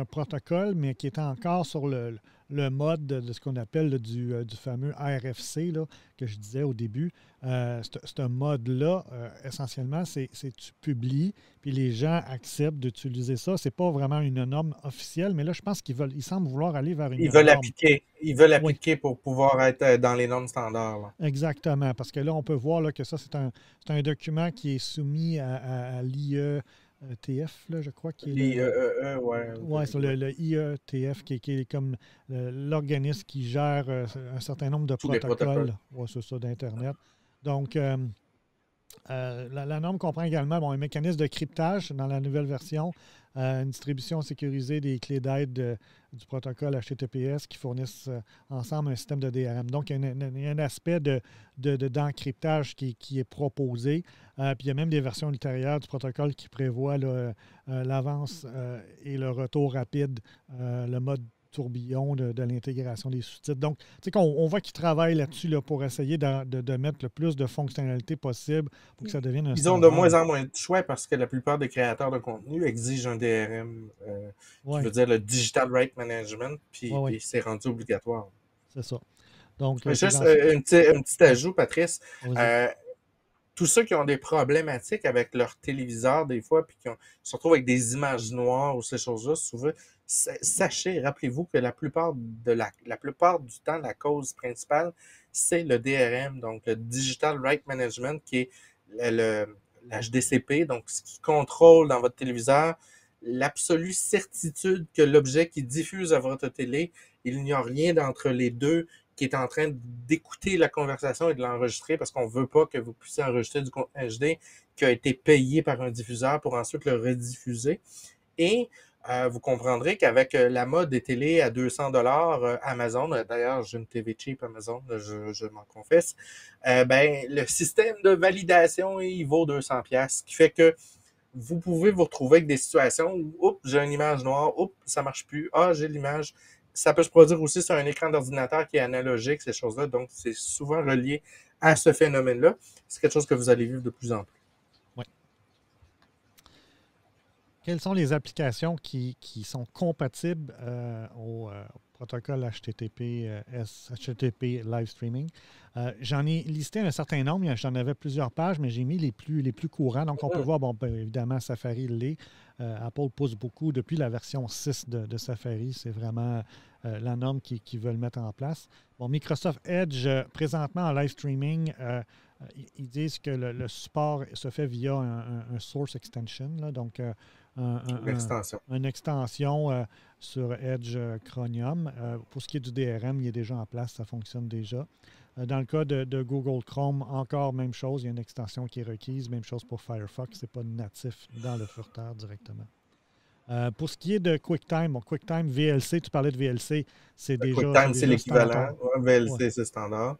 protocole, mais qui est encore sur le le mode de ce qu'on appelle là, du fameux RFC là, que je disais au début. Ce mode-là, essentiellement, c'est tu publies, puis les gens acceptent d'utiliser ça. C'est pas vraiment une norme officielle, mais là, je pense ils semblent vouloir aller vers une norme. Ils veulent Oui, appliquer pour pouvoir être dans les normes standards, là. exactement. Parce que là, on peut voir là, que ça, c'est un document qui est soumis à l'IETF, là, je crois, qui est le. Ouais. Oui, sur le IETF, qui est comme l'organisme qui gère un certain nombre de Tous les protocoles. protocoles, ouais, c'est ça, d'Internet. Donc, la norme comprend également un mécanisme de cryptage dans la nouvelle version, une distribution sécurisée des clés d'aide du protocole HTTPS qui fournissent ensemble un système de DRM. Donc, il y a un aspect d'encryptage qui est proposé. Puis, il y a même des versions ultérieures du protocole qui prévoient l'avance et le retour rapide, le mode tourbillon de l'intégration des sous-titres. Donc, tu sais qu'on voit qu'ils travaillent là-dessus là, pour essayer de mettre le plus de fonctionnalités possible pour que ça devienne un Ils ont de moins standard. en moins de choix parce que la plupart des créateurs de contenu exigent un DRM, qui Oui, veut dire le Digital Right Management, oui, oui, puis c'est rendu obligatoire. c'est ça. Donc, c'est Juste dans ça. un petit ajout, Patrice. Vas-y. Euh, Tous ceux qui ont des problématiques avec leur téléviseur, des fois, puis se retrouvent avec des images noires ou ces choses-là, souvent, sachez, rappelez-vous que la plupart du temps, la cause principale, c'est le DRM, donc le Digital Right Management, qui est l'HDCP, donc ce qui contrôle dans votre téléviseur l'absolue certitude que l'objet qui diffuse à votre télé, il n'y a rien d'entre les deux qui est en train d'écouter la conversation et de l'enregistrer parce qu'on ne veut pas que vous puissiez enregistrer du contenu HD qui a été payé par un diffuseur pour ensuite le rediffuser. Et vous comprendrez qu'avec la mode des télés à 200 Amazon, d'ailleurs j'ai une TV cheap Amazon, je m'en confesse, ben, le système de validation il vaut 200 pièces, ce qui fait que vous pouvez vous retrouver avec des situations où, oups, j'ai une image noire, oups, ça marche plus, ah, j'ai l'image. Ça peut se produire aussi sur un écran d'ordinateur qui est analogique, ces choses-là. Donc, c'est souvent relié à ce phénomène-là. C'est quelque chose que vous allez vivre de plus en plus. Ouais. Quelles sont les applications qui sont compatibles au protocole HTTP Live Streaming? J'en ai listé un certain nombre, j'en avais plusieurs pages, mais j'ai mis les plus courants. Donc, on peut voir, bon, évidemment, Safari l'est. Apple pousse beaucoup depuis la version 6 de Safari. C'est vraiment la norme qu'ils veulent mettre en place. Bon, Microsoft Edge, présentement en live streaming, ils disent que le support se fait via un source extension, là, donc L'extension. une extension sur Edge Chromium. Pour ce qui est du DRM, il est déjà en place, ça fonctionne déjà. Dans le cas de Google Chrome, encore même chose, il y a une extension qui est requise. Même chose pour Firefox, ce n'est pas natif dans le furteur directement. Pour ce qui est de QuickTime, bon, QuickTime VLC, tu parlais de VLC, c'est QuickTime, c'est l'équivalent. standard. VLC, Ouais. c'est standard.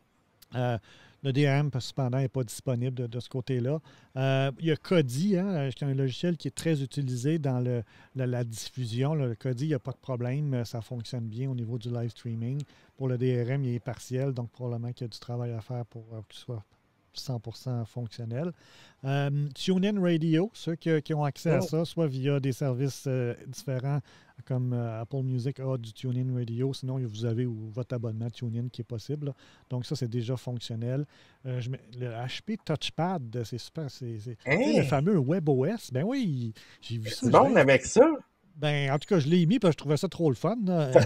Le DRM, cependant, n'est pas disponible de ce côté-là. Il y a Kodi, hein, qui est un logiciel qui est très utilisé dans la diffusion. Là. Le Kodi, il n'y a pas de problème. Ça fonctionne bien au niveau du live streaming. Pour le DRM, il est partiel, donc probablement qu'il y a du travail à faire pour qu'il soit 100% fonctionnel. TuneIn Radio, ceux qui ont accès à ça, soit via des services différents comme Apple Music a du TuneIn Radio, sinon vous avez votre abonnement TuneIn qui est possible. Là. Donc ça, c'est déjà fonctionnel. Le HP Touchpad, c'est super. Le fameux WebOS, ben oui, j'ai vu ça. C'est bon avec ça? Ben, en tout cas, je l'ai mis parce que je trouvais ça trop le fun.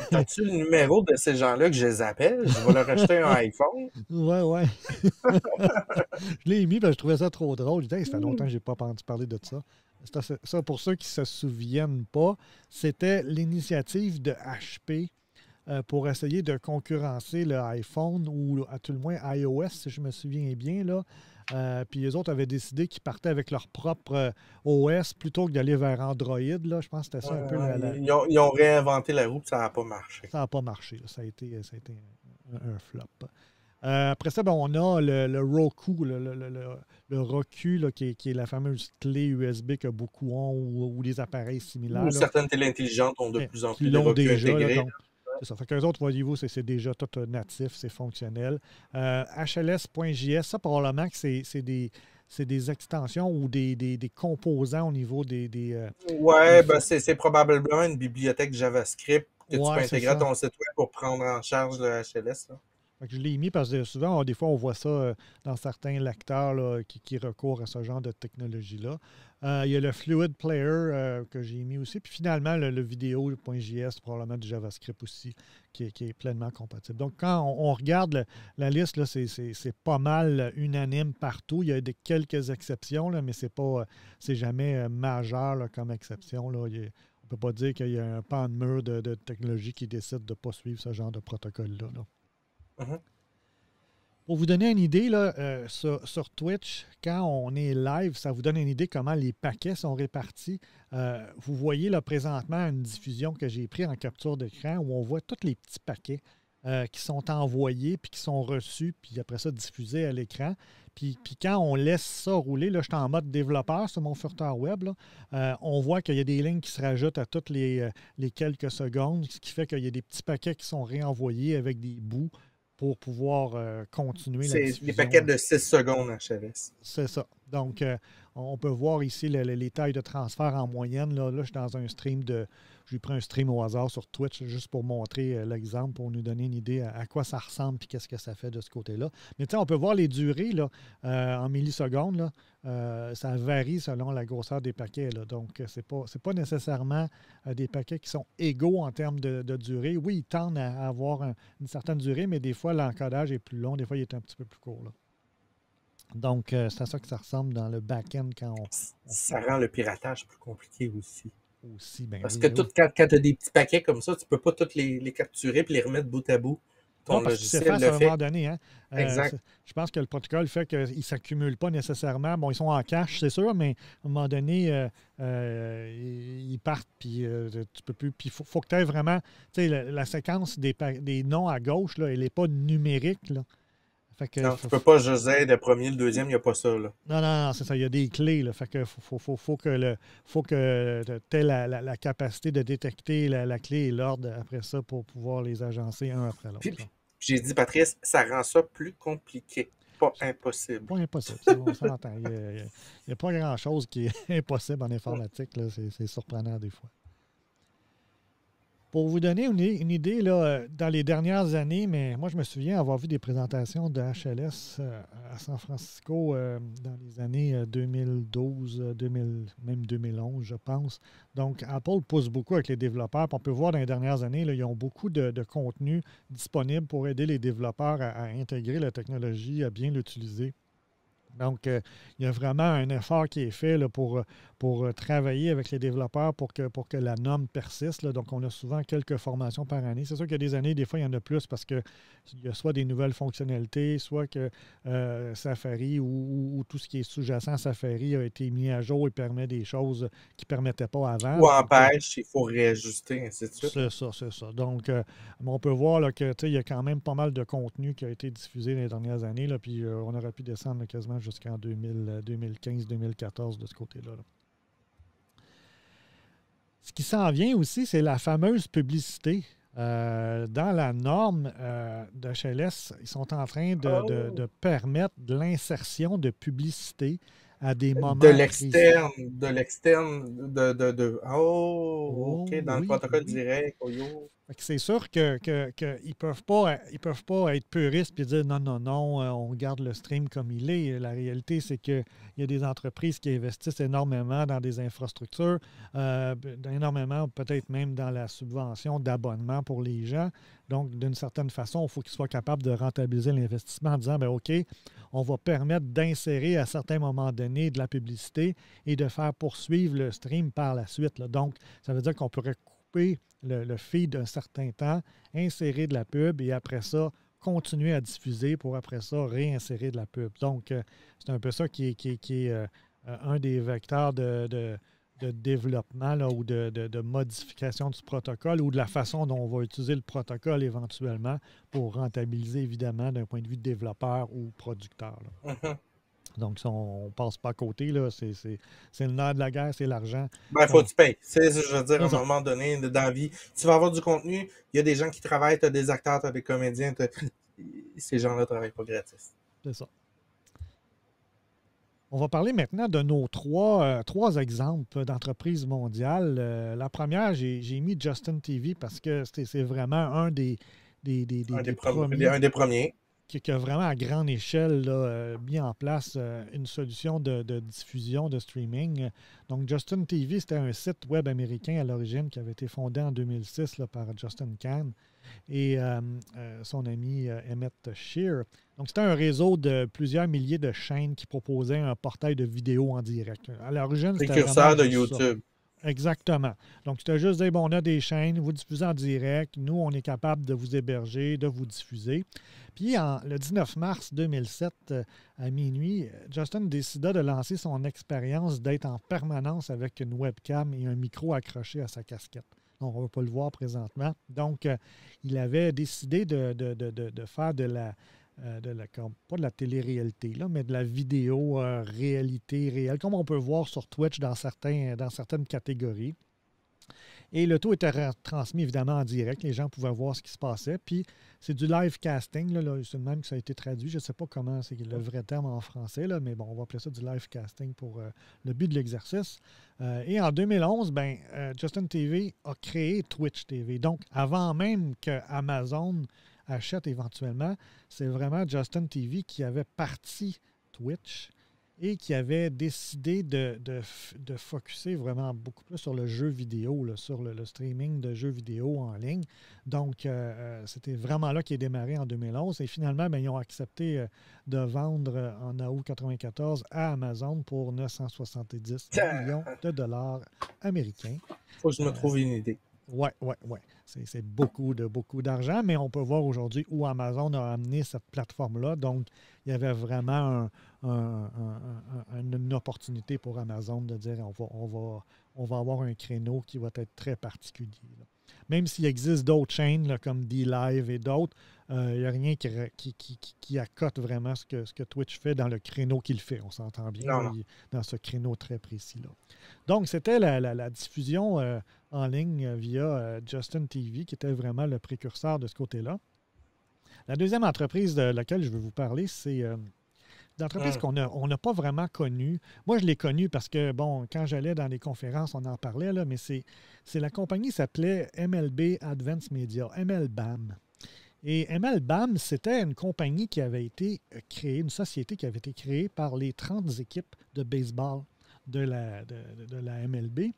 T'as-tu le numéro de ces gens-là que je les appelle? Je vais leur acheter un iPhone. Ouais. Je l'ai mis parce que je trouvais ça trop drôle. Je disais, hey, ça fait longtemps que je n'ai pas entendu parler de ça. Ça, pour ceux qui ne se souviennent pas, c'était l'initiative de HP pour essayer de concurrencer le iPhone ou à tout le moins iOS, si je me souviens bien. Là. Puis les autres avaient décidé qu'ils partaient avec leur propre OS plutôt que d'aller vers Android. Là. Je pense que c'était ça un peu Ils ont réinventé la roue et ça n'a pas marché. Ça n'a pas marché. Là. Ça a été un flop. Après ça, ben, on a le Roku, le Roku là, qui est la fameuse clé USB que beaucoup ont ou les appareils similaires. Ou certaines télé intelligentes ont de plus en plus de Roku déjà, intégrés. Donc, c'est ça. Fait qu'eux autres, voyez-vous, c'est déjà tout natif, c'est fonctionnel. HLS.js, ça, probablement que c'est des extensions ou des composants au niveau des ouais, ben c'est probablement une bibliothèque JavaScript Que tu peux Ouais, c'est intégrer à ça. ton site web pour prendre en charge le HLS, là. Fait que je l'ai mis parce que souvent, des fois, on voit ça dans certains lecteurs là, qui recourent à ce genre de technologie-là. Il y a le Fluid Player que j'ai mis aussi. Puis finalement, le vidéo.js, probablement du JavaScript aussi, qui est pleinement compatible. Donc, quand on regarde la liste, là, c'est pas mal unanime partout. Il y a quelques exceptions, là, mais c'est jamais majeur là, comme exception. Là. On ne peut pas dire qu'il y a un pan de mur de technologie qui décide de ne pas suivre ce genre de protocole-là. Là. Mhm. Pour vous donner une idée, là, sur Twitch, quand on est live, ça vous donne une idée comment les paquets sont répartis. Vous voyez là présentement une diffusion que j'ai prise en capture d'écran où on voit tous les petits paquets qui sont envoyés puis qui sont reçus, puis après ça diffusés à l'écran. Puis quand on laisse ça rouler, là, je suis en mode développeur sur mon furteur web, là, on voit qu'il y a des lignes qui se rajoutent à toutes les quelques secondes, ce qui fait qu'il y a des petits paquets qui sont réenvoyés avec des bouts pour pouvoir continuer la C'est des diffusion. paquets Là. de 6 secondes HLS. C'est ça. Donc, on peut voir ici les tailles de transfert en moyenne. Là, je suis dans un stream de. J'ai pris un stream au hasard sur Twitch juste pour montrer l'exemple, pour nous donner une idée à quoi ça ressemble et qu'est-ce que ça fait de ce côté-là. Mais tu sais, on peut voir les durées là, en millisecondes. Là, ça varie selon la grosseur des paquets. Là. Donc, c'est pas nécessairement des paquets qui sont égaux en termes de durée. Oui, ils tendent à avoir une certaine durée, mais des fois, l'encodage est plus long, des fois, il est un petit peu plus court. Là. Donc, c'est à ça que ça ressemble dans le back-end quand Ça rend le piratage plus compliqué aussi. aussi, ben Parce oui, que ben oui. quand tu as des petits paquets comme ça, tu peux pas tous les capturer et les remettre bout à bout. Ton Non, parce qu'il logiciel s'efface le à un moment fait. donné. Hein. Exact. Je pense que le protocole fait qu'ils ne s'accumulent pas nécessairement. Bon, ils sont en cache, c'est sûr, mais à un moment donné, ils partent, puis tu peux plus. Puis il faut que tu aies vraiment. Tu sais, la séquence des noms à gauche, là, elle n'est pas numérique. Là. Fait que Non, tu peux pas juste être le premier, le deuxième, il n'y a pas ça, là. non, non, non, c'est ça. Il y a des clés. Là, fait que faut que tu aies la capacité de détecter la clé et l'ordre après ça pour pouvoir les agencer un après l'autre. Puis j'ai dit, Patrice, ça rend ça plus compliqué, pas C'est impossible. pas impossible. Ça, on s'entend. Il n'y a pas grand-chose qui est impossible en informatique. Là. C'est surprenant des fois. Pour vous donner une idée, là, dans les dernières années, mais moi, je me souviens avoir vu des présentations de HLS à San Francisco dans les années 2012, 2000, même 2011, je pense. Donc, Apple pousse beaucoup avec les développeurs. Puis on peut voir dans les dernières années, là, ils ont beaucoup de contenu disponible pour aider les développeurs à intégrer la technologie, à bien l'utiliser. Donc, il y a vraiment un effort qui est fait là, pour travailler avec les développeurs pour que la norme persiste. Là. Donc, on a souvent quelques formations par année. C'est sûr qu'il y a des années, des fois, il y en a plus parce qu'il y a soit des nouvelles fonctionnalités, soit que Safari ou tout ce qui est sous-jacent à Safari a été mis à jour et permet des choses qui ne permettaient pas avant. Ou Donc, empêche, il faut réajuster, ainsi de suite. c'est ça, c'est ça. Donc, on peut voir là, que il y a quand même pas mal de contenu qui a été diffusé dans les dernières années. Là, puis on aurait pu descendre là, quasiment jusqu'en 2015-2014 de ce côté-là. Là. Ce qui s'en vient aussi, c'est la fameuse publicité. Dans la norme d'HLS, ils sont en train Oh! de permettre de l'insertion de publicité à des De moments précis. l'externe, Oh, Oh OK, dans le oui, protocole oui. direct, oh yo. Fait que c'est sûr qu'ils ils peuvent pas être puristes et dire non, non, non, on garde le stream comme il est. La réalité, c'est qu'il y a des entreprises qui investissent énormément dans des infrastructures, énormément peut-être même dans la subvention d'abonnement pour les gens. Donc, d'une certaine façon, il faut qu'ils soient capables de rentabiliser l'investissement en disant, bien, OK, on va permettre d'insérer à certains moments donnés de la publicité et de faire poursuivre le stream par la suite. Là. Donc, ça veut dire qu'on pourrait couper le feed d'un certain temps, insérer de la pub et après ça, continuer à diffuser pour après ça réinsérer de la pub. Donc, c'est un peu ça qui est un des vecteurs de développement là, ou de modification du protocole ou de la façon dont on va utiliser le protocole éventuellement pour rentabiliser évidemment d'un point de vue développeur ou producteur. Là. Mhm. Donc, ça, on ne passe pas à côté. Là. C'est le nerf de la guerre, c'est l'argent. Ben, faut que Donc, tu payes. Je veux dire, à c'est un ça. moment donné, dans la vie, tu vas avoir du contenu, il y a des gens qui travaillent, tu as des acteurs, tu as des comédiens, ces gens-là ne travaillent pas gratis. C'est ça. On va parler maintenant de nos trois exemples d'entreprises mondiales. La première, j'ai mis Justin TV parce que c'est vraiment un des premiers Un des premiers. qui a vraiment à grande échelle là, mis en place une solution de diffusion, de streaming. Donc, Justin TV, c'était un site web américain à l'origine qui avait été fondé en 2006 là, par Justin Kan et son ami Emmett Shear. Donc, c'était un réseau de plusieurs milliers de chaînes qui proposaient un portail de vidéos en direct. À l'origine, c'était Précurseur vraiment de juste ça. YouTube. Exactement. Donc, c'était juste dire, bon, on a des chaînes, vous diffusez en direct, nous, on est capable de vous héberger, de vous diffuser. Puis, le 19 mars 2007, à minuit, Justin décida de lancer son expérience d'être en permanence avec une webcam et un micro accroché à sa casquette. Donc, on ne va pas le voir présentement. Donc, il avait décidé de faire pas de la télé-réalité, là, mais de la vidéo réalité réelle, comme on peut voir sur Twitch dans certaines catégories. Et le tout était transmis évidemment en direct. Les gens pouvaient voir ce qui se passait. Puis c'est du live casting. Là, c'est le même que ça a été traduit. Je ne sais pas comment c'est le vrai terme en français, là, mais bon, on va appeler ça du live casting pour le but de l'exercice. Et en 2011, Justin TV a créé Twitch TV. Donc, avant même que Amazon achète éventuellement, c'est vraiment Justin TV qui avait parti Twitch et qui avait décidé de focusser vraiment beaucoup plus sur le jeu vidéo, là, sur le streaming de jeux vidéo en ligne. Donc, c'était vraiment là qu'il est démarré en 2011. Et finalement, ils ont accepté de vendre en août 1994 à Amazon pour 970 millions de dollars américains. Faut que je me trouve une idée. Oui. C'est beaucoup d'argent, mais on peut voir aujourd'hui où Amazon a amené cette plateforme-là. Donc, il y avait vraiment une opportunité pour Amazon de dire on va avoir un créneau qui va être très particulier, là. Même s'il existe d'autres chaînes là, comme DLive et d'autres, il n'y a rien qui accote vraiment ce que Twitch fait dans le créneau qu'il fait. On s'entend bien Non. dans ce créneau très précis-là. Donc, c'était la diffusion en ligne via Justin TV qui était vraiment le précurseur de ce côté-là. La deuxième entreprise de laquelle je veux vous parler, c'est une entreprise qu'on n'a pas vraiment connue. Moi, je l'ai connue parce que, bon, quand j'allais dans les conférences, on en parlait, là, mais c'est la compagnie qui s'appelait MLB Advanced Media, MLBAM. Et MLBAM, c'était une compagnie qui avait été créée, une société qui avait été créée par les 30 équipes de baseball de la MLB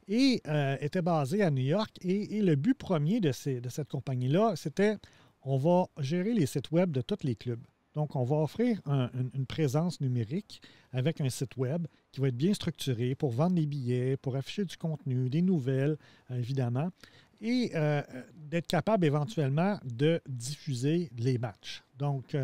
et était basée à New York. Et le but premier de cette compagnie-là, c'était on va gérer les sites web de tous les clubs. Donc, on va offrir une présence numérique avec un site web qui va être bien structuré pour vendre des billets, pour afficher du contenu, des nouvelles, évidemment, et d'être capable éventuellement de diffuser les matchs. Donc,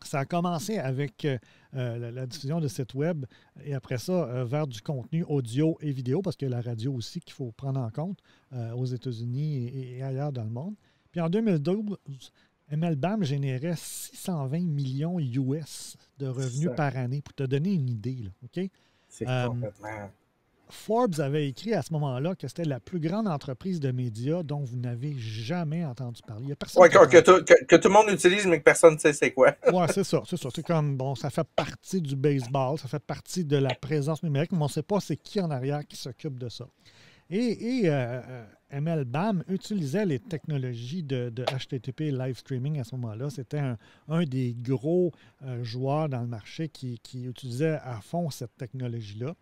ça a commencé avec la diffusion de sites web et après ça, vers du contenu audio et vidéo, parce que la radio aussi qu'il faut prendre en compte aux États-Unis et ailleurs dans le monde. Puis en 2012, MLBAM générait 620 millions US de revenus par année, pour te donner une idée. Là, OK? C'est complètement... Forbes avait écrit à ce moment-là que c'était la plus grande entreprise de médias dont vous n'avez jamais entendu parler. Il y a personne que tout le monde utilise, mais que personne ne sait c'est quoi. Oui, c'est ça. C'est comme, bon, ça fait partie du baseball, ça fait partie de la présence numérique, mais on ne sait pas c'est qui en arrière qui s'occupe de ça. Et MLBAM utilisait les technologies de HTTP live streaming à ce moment-là. C'était un des gros joueurs dans le marché qui utilisait à fond cette technologie-là.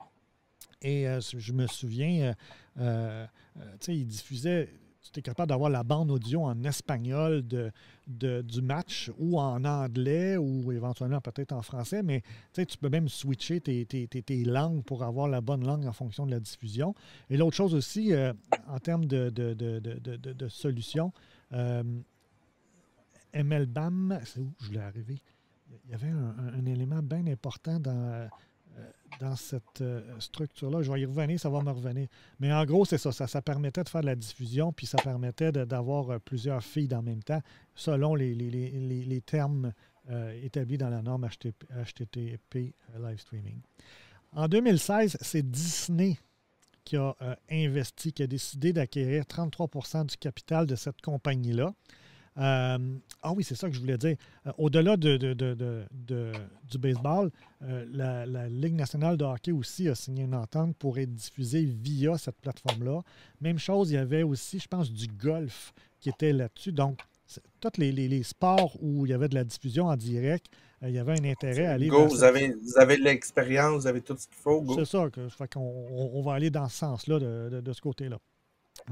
Et je me souviens, il diffusait, tu étais capable d'avoir la bande audio en espagnol du match ou en anglais ou éventuellement peut-être en français, mais tu peux même switcher tes langues pour avoir la bonne langue en fonction de la diffusion. Et l'autre chose aussi, en termes de solutions, MLBAM, c'est où je voulais arriver? Il y avait un élément bien important dans cette structure-là. Je vais y revenir, ça va me revenir. Mais en gros, c'est ça. Ça permettait de faire de la diffusion, puis ça permettait d'avoir plusieurs feeds en même temps, selon les termes établis dans la norme HTTP live streaming. En 2016, c'est Disney qui a investi, qui a décidé d'acquérir 33 % du capital de cette compagnie-là. Ah oui, c'est ça que je voulais dire. Au-delà du baseball, la Ligue nationale de hockey aussi a signé une entente pour être diffusée via cette plateforme-là. Même chose, il y avait aussi, je pense, du golf qui était là-dessus. Donc, tous les sports où il y avait de la diffusion en direct, il y avait un intérêt à aller Go, vers vous cette. avez de l'expérience, vous avez tout ce qu'il faut, C'est go. ça, fait qu'on on va aller dans ce sens-là de ce côté-là.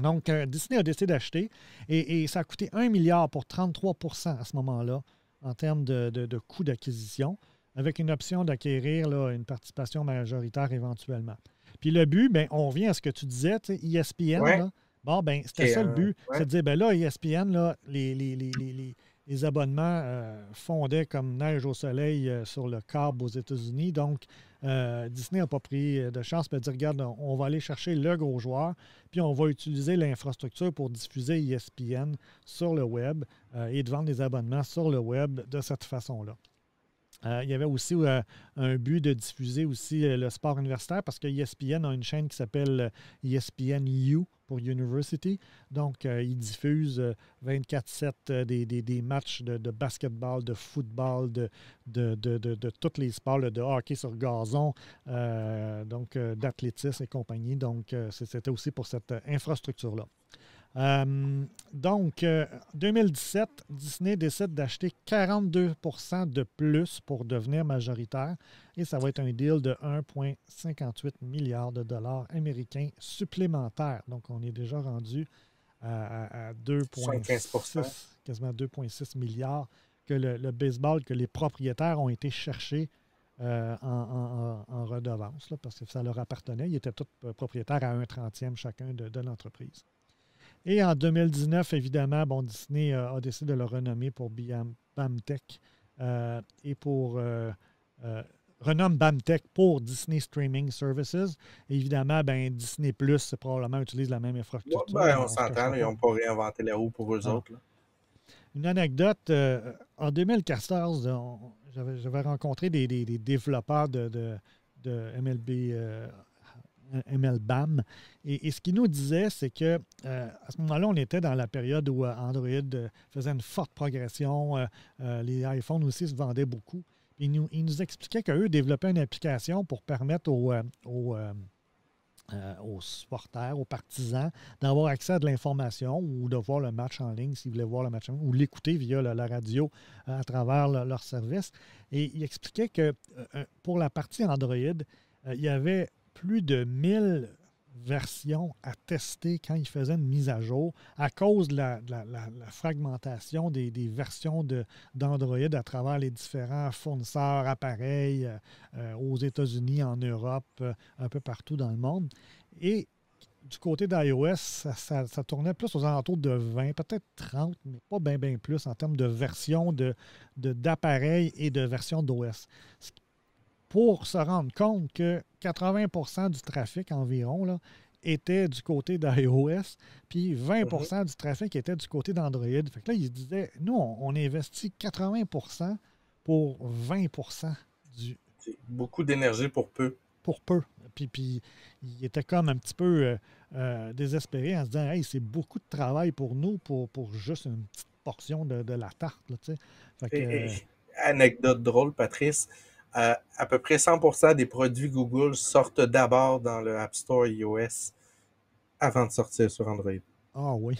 Donc, Disney a décidé d'acheter et ça a coûté 1 milliard pour 33 à ce moment-là en termes de coût d'acquisition, avec une option d'acquérir là, une participation majoritaire éventuellement. Puis le but, ben, on revient à ce que tu disais, tu sais, ESPN, Ouais. là, bon, ben, OK, c'était ça le but, c'est ouais. de dire, ben là, ESPN, là, les abonnements fondaient comme neige au soleil sur le câble aux États-Unis. Donc, Disney n'a pas pris de chance, mais dit, regarde, on va aller chercher le gros joueur, puis on va utiliser l'infrastructure pour diffuser ESPN sur le web et de vendre des abonnements sur le web de cette façon-là. Il y avait aussi un but de diffuser aussi le sport universitaire parce que ESPN a une chaîne qui s'appelle ESPN U pour University. Donc, ils diffusent 24/7 des matchs de basketball, de football, de tous les sports, de hockey sur gazon, donc d'athlétisme et compagnie. Donc, c'était aussi pour cette infrastructure-là. Donc, 2017, Disney décide d'acheter 42 de plus pour devenir majoritaire et ça va être un deal de 1,58 milliard de dollars américains supplémentaires. Donc, on est déjà rendu à 75%. 2,6, quasiment 2,6 milliards que le baseball, que les propriétaires ont été chercher en redevance, là, parce que ça leur appartenait. Ils étaient tous propriétaires à 1/30 chacun de l'entreprise. Et en 2019, évidemment, bon, Disney a décidé de le renommer pour BAMTech et pour renomme BAMTech pour Disney Streaming Services. Et évidemment, ben, Disney Plus probablement utilise la même Ouais, infrastructure. ben, On on ne se s'entend, cachera là, ils pas. n'ont pas réinventé la roue pour eux Ah. autres. Là. Une anecdote, en 2014, j'avais rencontré des développeurs de MLB. MLBAM. Et ce qu'il nous disait, c'est que à ce moment-là, on était dans la période où Android faisait une forte progression. Les iPhones aussi se vendaient beaucoup. Il nous expliquait qu'eux développaient une application pour permettre aux supporters, aux partisans, d'avoir accès à de l'information ou de voir le match en ligne s'ils voulaient voir le match en ligne ou l'écouter via la radio à travers leur service. Et il expliquait que pour la partie Android, il y avait plus de 1000 versions à tester quand ils faisaient une mise à jour à cause de la fragmentation des versions d'Android à travers les différents fournisseurs, appareils aux États-Unis, en Europe, un peu partout dans le monde. Et du côté d'iOS, ça tournait plus aux alentours de 20, peut-être 30, mais pas bien plus en termes de versions d'appareils et de versions d'OS. Pour se rendre compte que 80 du trafic environ là, était du côté d'iOS, puis 20 du trafic était du côté d'Android. Fait que là, ils se disaient, nous, on investit 80 pour 20 du. C'est beaucoup d'énergie pour peu. Pour peu. Puis il était comme un petit peu désespéré en se disant, hey, c'est beaucoup de travail pour nous pour juste une petite portion de la tarte. Là, fait que, Anecdote drôle, Patrice. À peu près 100% des produits Google sortent d'abord dans le App Store iOS avant de sortir sur Android. ah oui.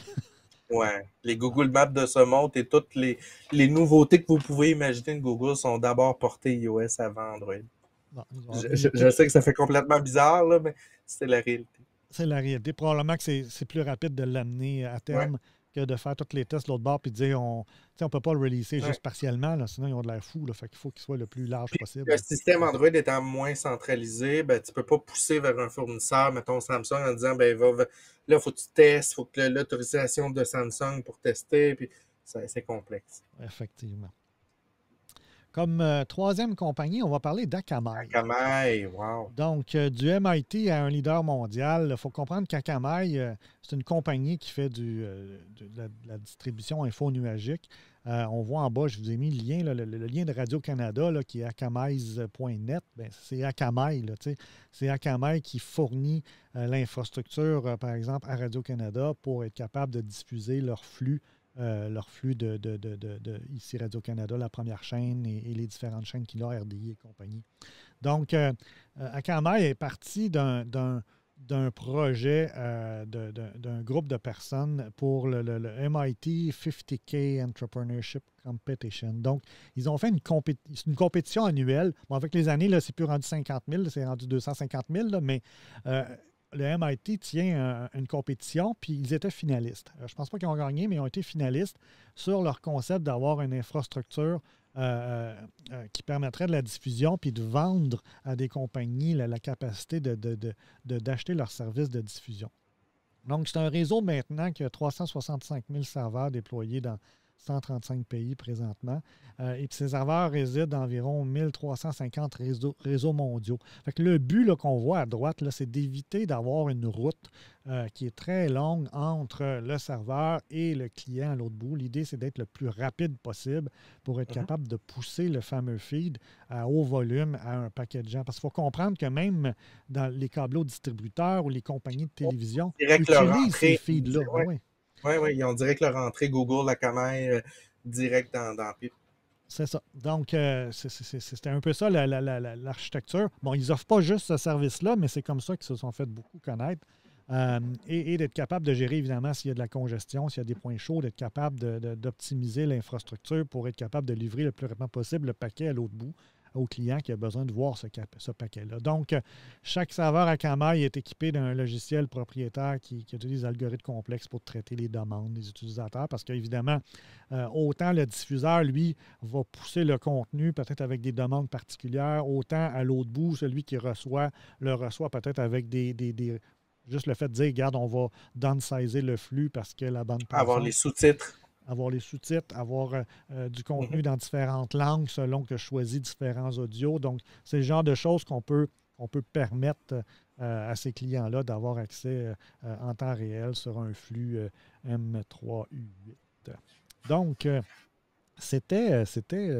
Ouais. Les Google Maps de ce monde et toutes les nouveautés que vous pouvez imaginer de Google sont d'abord portées iOS avant Android. Bon, Je sais que ça fait complètement bizarre, là, mais c'est la réalité. c'est la réalité. Probablement que c'est plus rapide de l'amener à Ouais. terme que de faire tous les tests de l'autre bord et de dire on ne peut pas le releaser Ouais. juste partiellement, là, sinon ils ont de l'air fou. Là, fait qu'il faut qu'il soit le plus large Puis, possible. le système Android étant moins centralisé, ben, tu ne peux pas pousser vers un fournisseur, mettons Samsung, en disant ben, là, il faut que tu testes, il faut que l'autorisation de Samsung pour tester, puis c'est complexe. Effectivement. Comme troisième compagnie, on va parler d'Akamai. Akamai, wow. Donc, du MIT à un leader mondial, il faut comprendre qu'Akamai, c'est une compagnie qui fait de la distribution info-nuagique. On voit en bas, je vous ai mis le lien, là, le lien de Radio-Canada là, qui est akamai.net. Ben, c'est Akamai. Là, c'est Akamai qui fournit l'infrastructure, par exemple, à Radio-Canada pour être capable de diffuser leur flux leur flux ici Radio-Canada, la première chaîne et les différentes chaînes qu'il a, RDI et compagnie. Donc, Akamai est parti d'un projet d'un groupe de personnes pour le MIT 50K Entrepreneurship Competition. Donc, ils ont fait une compétition annuelle. Bon, avec les années, là, c'est plus rendu 50 000, c'est rendu 250 000, là, mais le MIT tient une compétition, puis ils étaient finalistes. Je ne pense pas qu'ils ont gagné, mais ils ont été finalistes sur leur concept d'avoir une infrastructure qui permettrait de la diffusion puis de vendre à des compagnies la capacité d'acheter leurs services de diffusion. Donc, c'est un réseau maintenant qui a 365 000 serveurs déployés dans 135 pays présentement. Et puis ces serveurs résident dans environ 1350 réseaux mondiaux. Fait que le but qu'on voit à droite, c'est d'éviter d'avoir une route qui est très longue entre le serveur et le client à l'autre bout. L'idée, c'est d'être le plus rapide possible pour être capable de pousser le fameux feed à haut volume à un paquet de gens. Parce qu'il faut comprendre que même dans les câbleaux distributeurs ou les compagnies de télévision utilisent ces feeds-là. Oui, ils ont direct leur entrée Google, Akamai, direct dans PIP. C'est ça. Donc, c'était un peu ça l'architecture. Bon, ils n'offrent pas juste ce service-là, mais c'est comme ça qu'ils se sont fait beaucoup connaître. Et d'être capable de gérer, évidemment, s'il y a de la congestion, s'il y a des points chauds, d'être capable d'optimiser l'infrastructure pour être capable de livrer le plus rapidement possible le paquet à l'autre bout au client qui a besoin de voir ce paquet-là. Donc, chaque serveur Akamai est équipé d'un logiciel propriétaire qui utilise des algorithmes complexes pour traiter les demandes des utilisateurs parce qu'évidemment, autant le diffuseur, lui, va pousser le contenu peut-être avec des demandes particulières, autant à l'autre bout, celui qui le reçoit peut-être avec juste le fait de dire, regarde, on va downsizer le flux parce que la bande passante... Avoir les sous-titres. Avoir les sous-titres, avoir du contenu dans différentes langues selon que je choisis différents audios. Donc, c'est le genre de choses qu'on peut permettre à ces clients-là d'avoir accès en temps réel sur un flux M3U8. Donc, c'était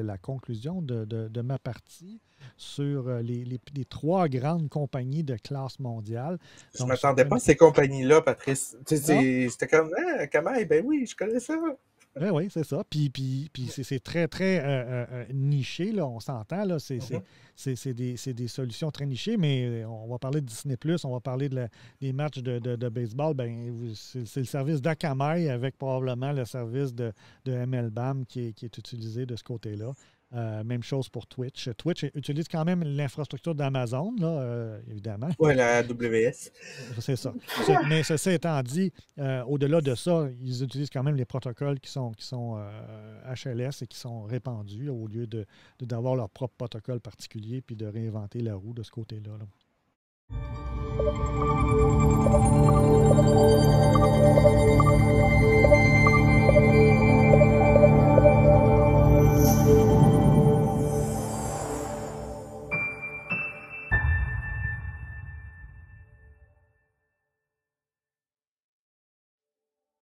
la conclusion de ma partie sur les 3 grandes compagnies de classe mondiale. Je ne m'attendais pas à ces compagnies-là, Patrice. C'était comme, Akamai, ben oui, je connais ça. Ben oui, c'est ça. Puis c'est très, très niché, là, on s'entend. Là, c'est des solutions très nichées, mais on va parler de Disney+, on va parler des matchs de baseball. Ben, c'est le service d'Akamai avec probablement le service de MLBAM qui est utilisé de ce côté-là. Même chose pour Twitch. Twitch utilise quand même l'infrastructure d'Amazon, là, évidemment. Oui, la AWS. C'est ça. Mais ceci étant dit, au-delà de ça, ils utilisent quand même les protocoles qui sont HLS et qui sont répandus au lieu d'avoir leur propre protocole particulier puis de réinventer la roue de ce côté-là. Là.